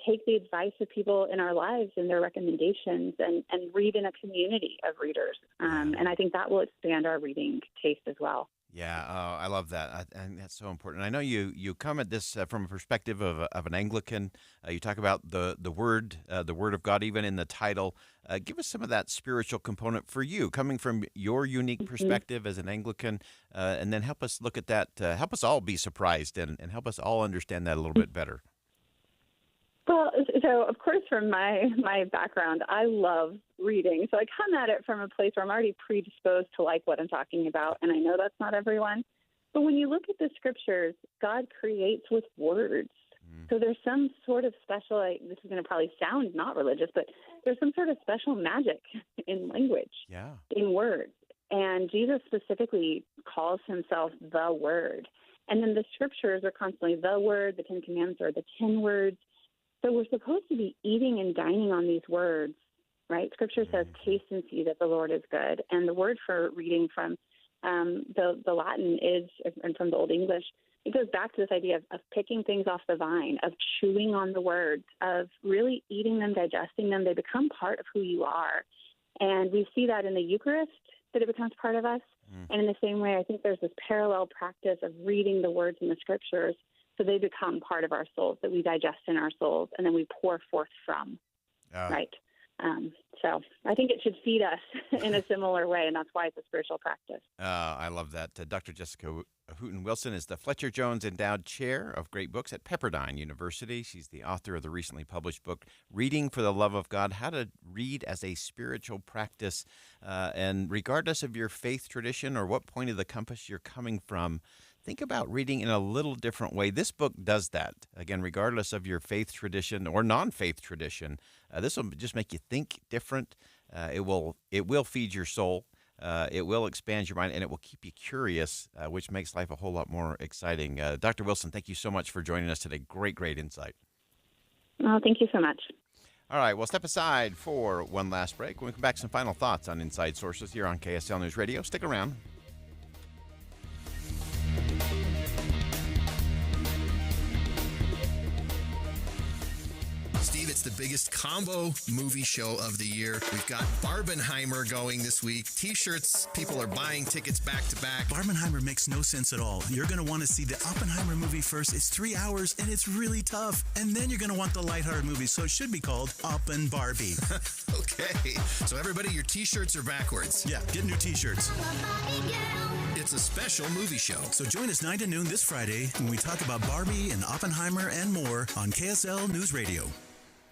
take the advice of people in our lives and their recommendations and read in a community of readers. And I think that will expand our reading taste as well. Yeah, I love that. I think that's so important. I know you come at this from a perspective of an Anglican. You talk about the word of God, even in the title. Give us some of that spiritual component for you, coming from your unique perspective as an Anglican, and then help us look at that. Help us all be surprised and help us all understand that a little bit better. Well, so of course, from my background, I love reading. So I come at it from a place where I'm already predisposed to like what I'm talking about. And I know that's not everyone. But when you look at the scriptures, God creates with words. So there's some sort of special, this is going to probably sound not religious, but there's some sort of special magic in language, in words. And Jesus specifically calls himself the Word. And then the scriptures are constantly the Word, the 10 Commandments are the 10 words. So we're supposed to be eating and dining on these words, right? Scripture says, taste and see that the Lord is good. And the word for reading from the Latin is, and from the Old English, it goes back to this idea of picking things off the vine, of chewing on the words, of really eating them, digesting them. They become part of who you are. And we see that in the Eucharist, that it becomes part of us. And in the same way, I think there's this parallel practice of reading the words in the scriptures so they become part of our souls, that we digest in our souls, and then we pour forth from, right? So I think it should feed us in a similar way, and that's why it's a spiritual practice. I love that. Dr. Jessica Hooten-Wilson is the Fletcher Jones Endowed Chair of Great Books at Pepperdine University. She's the author of the recently published book, Reading for the Love of God, How to Read as a Spiritual Practice. And regardless of your faith tradition or what point of the compass you're coming from, think about reading in a little different way. This book does that. Again, regardless of your faith tradition or non-faith tradition, this will just make you think different. It will feed your soul. It will expand your mind, and it will keep you curious, which makes life a whole lot more exciting. Dr. Wilson, thank you so much for joining us today. Great insight. Oh, thank you so much. All right, we'll step aside for one last break. When we come back, some final thoughts on Inside Sources here on KSL News Radio. Stick around. It's the biggest combo movie show of the year. We've got Barbenheimer going this week. T-shirts, people are buying tickets back to back. Barbenheimer makes no sense at all. You're going to want to see the Oppenheimer movie first. It's 3 hours and it's really tough. And then you're going to want the lighthearted movie. So it should be called Oppen Barbie. Okay. So everybody, your T-shirts are backwards. Yeah, get new T-shirts. It's a special movie show. So join us 9 to noon this Friday when we talk about Barbie and Oppenheimer and more on KSL News Radio.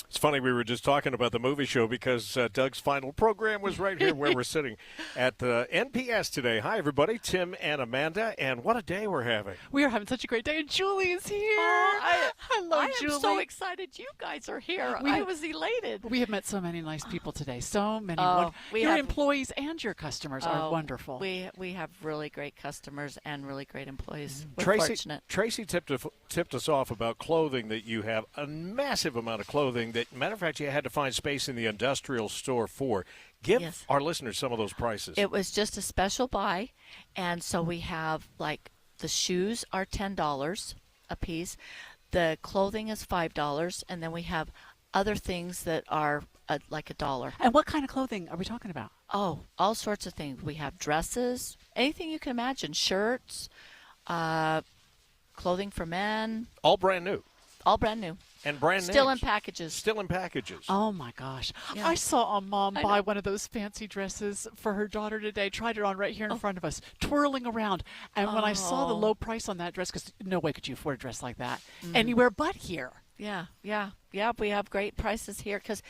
It's funny, we were just talking about the movie show because Doug's final program was right here where we're sitting at the NPS today. Hi, everybody. Tim and Amanda, and what a day we're having. We are having such a great day, and Julie is here. Hello, Julie. I'm so excited you guys are here. I was elated. We have met so many nice people today. So many. Your employees and your customers are wonderful. We have really great customers and really great employees. We're fortunate. Tracy tipped us off about clothing, that you have a massive amount of clothing that, matter of fact, you had to find space in the industrial store for. Give our listeners some of those prices. It was just a special buy, and so we have, like, the shoes are $10 a piece. The clothing is $5, and then we have other things that are like $1. And what kind of clothing are we talking about? Oh, all sorts of things. We have dresses, anything you can imagine, shirts, clothing for men. All brand new. All brand new. And brand new. Still in packages. Still in packages. Oh, my gosh. Yeah. I saw a mom buy one of those fancy dresses for her daughter today, tried it on right here in front of us, twirling around. And when I saw the low price on that dress, because no way could you afford a dress like that anywhere but here. Yeah. We have great prices here because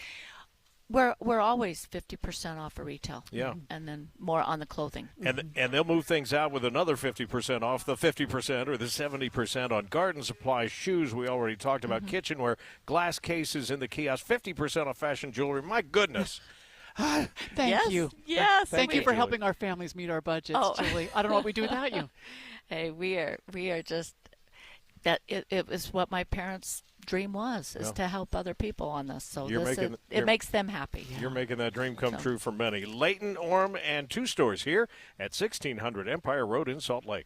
we're always 50% off for retail. Yeah. And then more on the clothing. And they'll move things out with another 50% off, the 50% or the 70% on garden supplies, shoes. We already talked about kitchenware, glass cases in the kiosk, 50% off fashion jewelry. My goodness. Thank you. Yes. Thank you for helping our families meet our budgets, Julie. I don't know what we do without you. Hey, we are just that. It was what my parents' dream was, is to help other people on this. So it makes them happy. You're making that dream come true for many. Leighton, Orem, and 2 stores here at 1600 Empire Road in Salt Lake.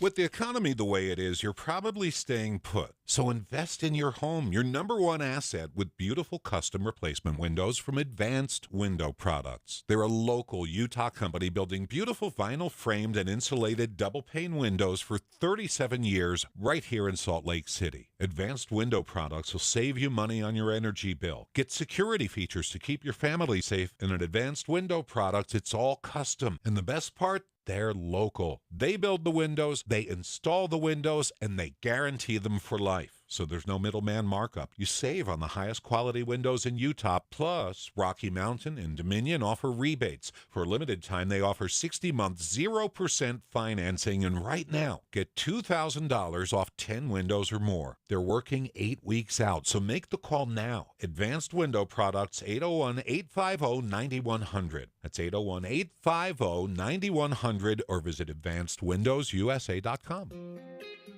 With the economy the way it is, you're probably staying put. So invest in your home, your number one asset, with beautiful custom replacement windows from Advanced Window Products. They're a local Utah company building beautiful vinyl framed and insulated double pane windows for 37 years right here in Salt Lake City. Advanced Window Products will save you money on your energy bill. Get security features to keep your family safe. And at Advanced Window Products, it's all custom. And the best part? They're local. They build the windows, they install the windows, and they guarantee them for life. So there's no middleman markup. You save on the highest quality windows in Utah. Plus, Rocky Mountain and Dominion offer rebates. For a limited time, they offer 60-month 0% financing. And right now, get $2,000 off 10 windows or more. They're working 8 weeks out. So make the call now. Advanced Window Products, 801-850-9100. That's 801-850-9100, or visit AdvancedWindowsUSA.com.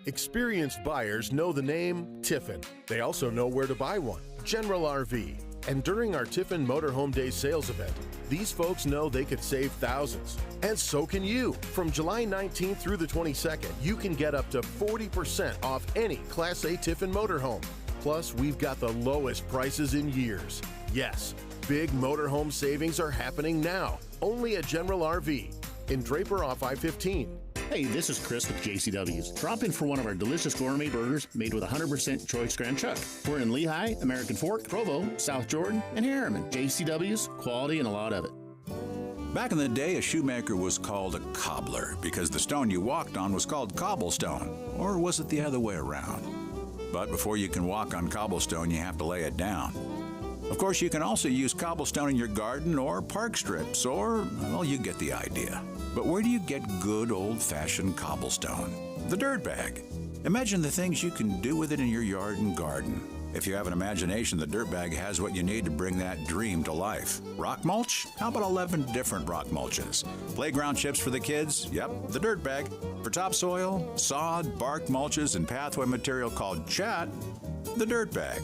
Experienced buyers know the name Tiffin. They also know where to buy one, General RV. And during our Tiffin Motorhome Day sales event, these folks know they could save thousands. And so can you. From July 19th through the 22nd, you can get up to 40% off any Class A Tiffin motorhome. Plus, we've got the lowest prices in years. Yes, big motorhome savings are happening now, only at General RV in Draper off I-15. Hey, this is Chris with JCW's. Drop in for one of our delicious gourmet burgers made with 100% choice Grand Chuck. We're in Lehigh, American Fork, Provo, South Jordan, and Harriman. JCW's, quality and a lot of it. Back in the day, a shoemaker was called a cobbler because the stone you walked on was called cobblestone. Or was it the other way around? But before you can walk on cobblestone, you have to lay it down. Of course, you can also use cobblestone in your garden or park strips, or, well, you get the idea. But where do you get good old-fashioned cobblestone? The dirt bag. Imagine the things you can do with it in your yard and garden. If you have an imagination, the dirt bag has what you need to bring that dream to life. Rock mulch? How about 11 different rock mulches? Playground chips for the kids? Yep, the dirt bag. For topsoil, sod, bark mulches, and pathway material called chat, the dirt bag.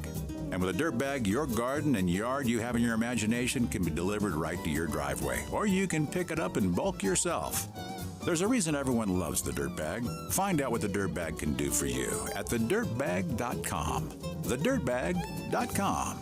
And with a dirt bag, your garden and yard you have in your imagination can be delivered right to your driveway. Or you can pick it up in bulk yourself. There's a reason everyone loves the dirt bag. Find out what the dirt bag can do for you at thedirtbag.com. Thedirtbag.com.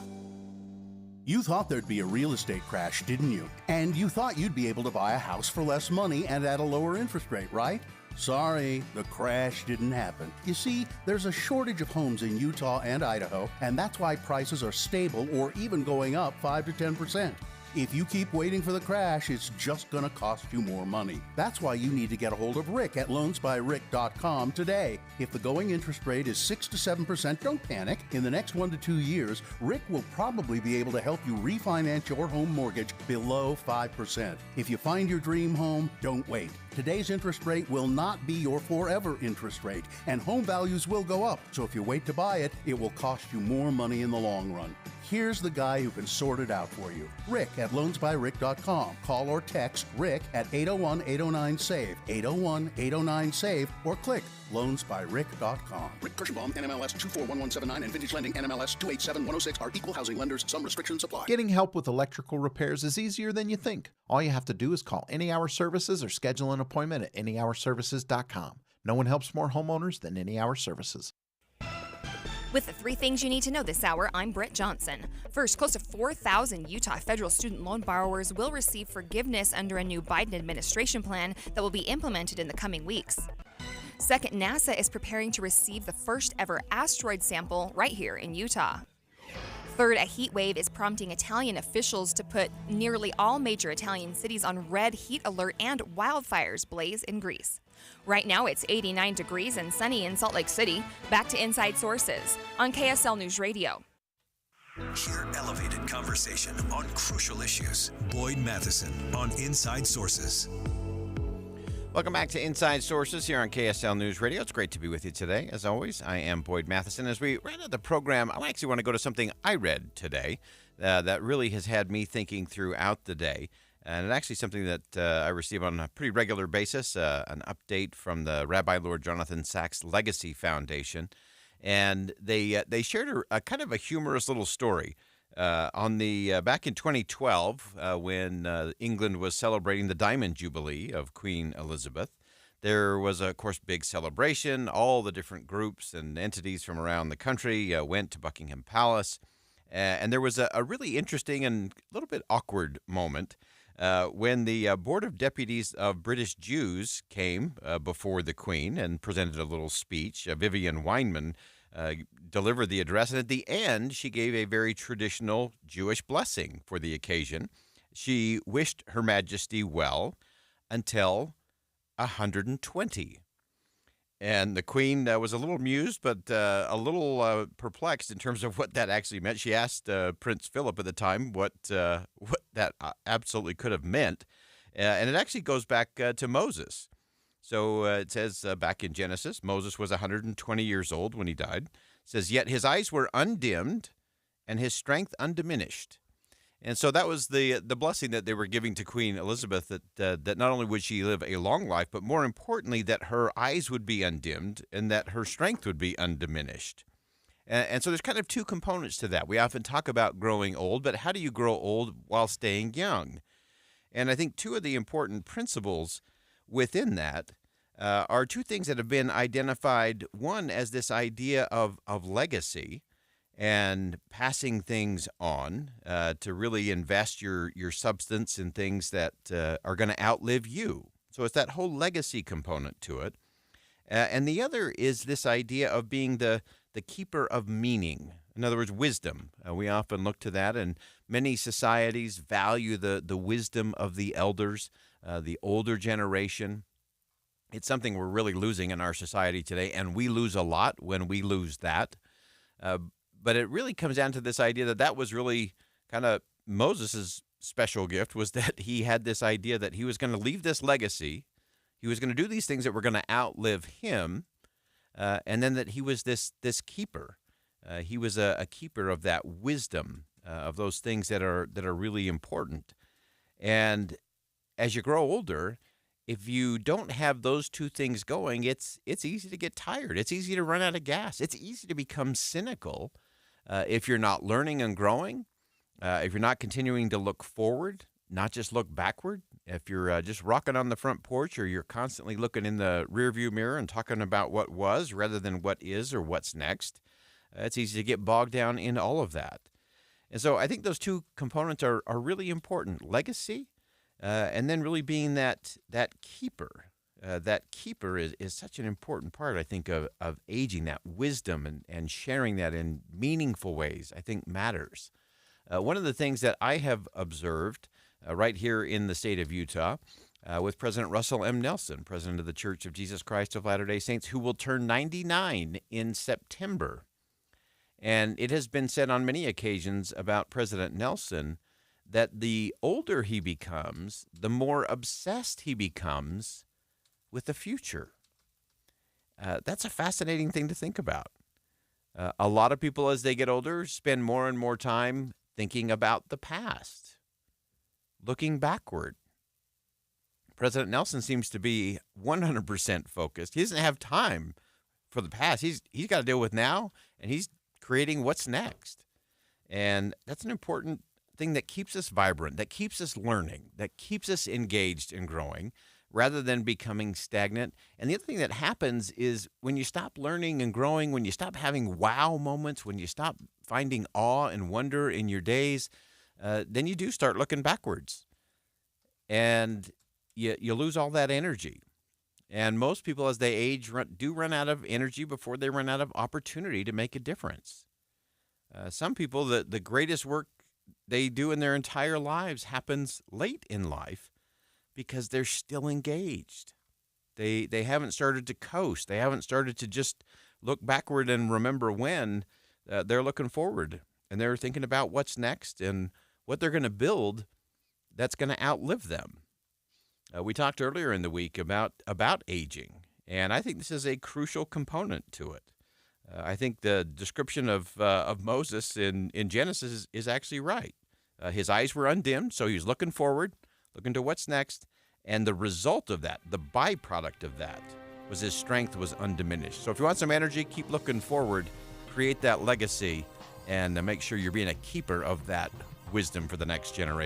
You thought there'd be a real estate crash, didn't you? And you thought you'd be able to buy a house for less money and at a lower interest rate, right? Sorry, the crash didn't happen. You see, there's a shortage of homes in Utah and Idaho, and that's why prices are stable or even going up 5 to 10%. If you keep waiting for the crash, it's just going to cost you more money. That's why you need to get a hold of Rick at loansbyrick.com today. If the going interest rate is 6 to 7%, don't panic. In the next 1 to 2 years, Rick will probably be able to help you refinance your home mortgage below 5%. If you find your dream home, don't wait. Today's interest rate will not be your forever interest rate, and home values will go up. So if you wait to buy it, it will cost you more money in the long run. Here's the guy who can sort it out for you. Rick at loansbyrick.com. Call or text Rick at 801-809-SAVE, 801-809-SAVE, or click loansbyrick.com. Rick Kirschenbaum, NMLS 241179, and Vintage Lending, NMLS 287106 are equal housing lenders. Some restrictions apply. Getting help with electrical repairs is easier than you think. All you have to do is call Any Hour Services or schedule an appointment at anyhourservices.com. No one helps more homeowners than Any Hour Services. With the 3 things you need to know this hour, I'm Britt Johnson. First, close to 4,000 Utah federal student loan borrowers will receive forgiveness under a new Biden administration plan that will be implemented in the coming weeks. Second, NASA is preparing to receive the first ever asteroid sample right here in Utah. Third, a heat wave is prompting Italian officials to put nearly all major Italian cities on red heat alert, and wildfires blaze in Greece. Right now, it's 89 degrees and sunny in Salt Lake City. Back to Inside Sources on KSL News Radio. Hear elevated conversation on crucial issues. Boyd Matheson on Inside Sources. Welcome back to Inside Sources here on KSL News Radio. It's great to be with you today. As always, I am Boyd Matheson. As we round out the program, I actually want to go to something I read today that really has had me thinking throughout the day. And it's actually something that I receive on a pretty regular basis, an update from the Rabbi Lord Jonathan Sacks Legacy Foundation. And they shared a kind of a humorous little story. On the back in 2012, when England was celebrating the Diamond Jubilee of Queen Elizabeth, there was, of course, big celebration. All the different groups and entities from around the country went to Buckingham Palace. And there was a really interesting and a little bit awkward moment when the Board of Deputies of British Jews came before the Queen and presented a little speech. Vivian Weinman delivered the address, and at the end, she gave a very traditional Jewish blessing for the occasion. She wished Her Majesty well until 120. And the Queen was a little amused, but a little perplexed in terms of what that actually meant. She asked Prince Philip at the time what that absolutely could have meant. And it actually goes back to Moses. So it says back in Genesis, Moses was 120 years old when he died. It says, yet his eyes were undimmed and his strength undiminished. And so that was the blessing that they were giving to Queen Elizabeth, that not only would she live a long life, but more importantly, that her eyes would be undimmed and that her strength would be undiminished. And so there's kind of 2 components to that. We often talk about growing old, but how do you grow old while staying young? And I think 2 of the important principles within that are 2 things that have been identified. One, as this idea of legacy and passing things on to really invest your substance in things that are going to outlive you. So it's that whole legacy component to it. And the other is this idea of being the keeper of meaning. In other words, wisdom. We often look to that, and many societies value the wisdom of the elders, the older generation. It's something we're really losing in our society today, and we lose a lot when we lose that. But it really comes down to this idea that was really kind of Moses' special gift, was that he had this idea that he was going to leave this legacy. He was going to do these things that were going to outlive him, and then that he was this keeper. He was a keeper of that wisdom, of those things that are really important. And as you grow older, if you don't have those 2 things going, it's easy to get tired. It's easy to run out of gas. It's easy to become cynical if you're not learning and growing, if you're not continuing to look forward, not just look backward. If you're just rocking on the front porch, or you're constantly looking in the rearview mirror and talking about what was rather than what is or what's next, it's easy to get bogged down in all of that. And so I think those two components are really important: legacy, and then really being that keeper. That keeper is such an important part, I think, of aging. That wisdom and sharing that in meaningful ways, I think, matters. One of the things that I have observed right here in the state of Utah with President Russell M. Nelson, president of the Church of Jesus Christ of Latter-day Saints, who will turn 99 in September. And it has been said on many occasions about President Nelson that the older he becomes, the more obsessed he becomes with the future. That's a fascinating thing to think about. A lot of people, as they get older, spend more and more time thinking about the past, looking backward. President Nelson seems to be 100% focused. He doesn't have time for the past. He's got to deal with now, and he's creating what's next. And that's an important thing that keeps us vibrant, that keeps us learning, that keeps us engaged and growing, rather than becoming stagnant. And the other thing that happens is when you stop learning and growing, when you stop having wow moments, when you stop finding awe and wonder in your days, then you do start looking backwards. And you lose all that energy. And most people, as they age, do run out of energy before they run out of opportunity to make a difference. Some people, the greatest work they do in their entire lives happens late in life because they're still engaged. They haven't started to coast. They haven't started to just look backward and remember when. They're looking forward, and they're thinking about what's next and what they're going to build that's going to outlive them. We talked earlier in the week about aging, and I think this is a crucial component to it. I think the description of Moses in Genesis is actually right. His eyes were undimmed, so he was looking forward, looking to what's next, and the result of that, the byproduct of that, was his strength was undiminished. So if you want some energy, keep looking forward, create that legacy, and make sure you're being a keeper of that wisdom for the next generation.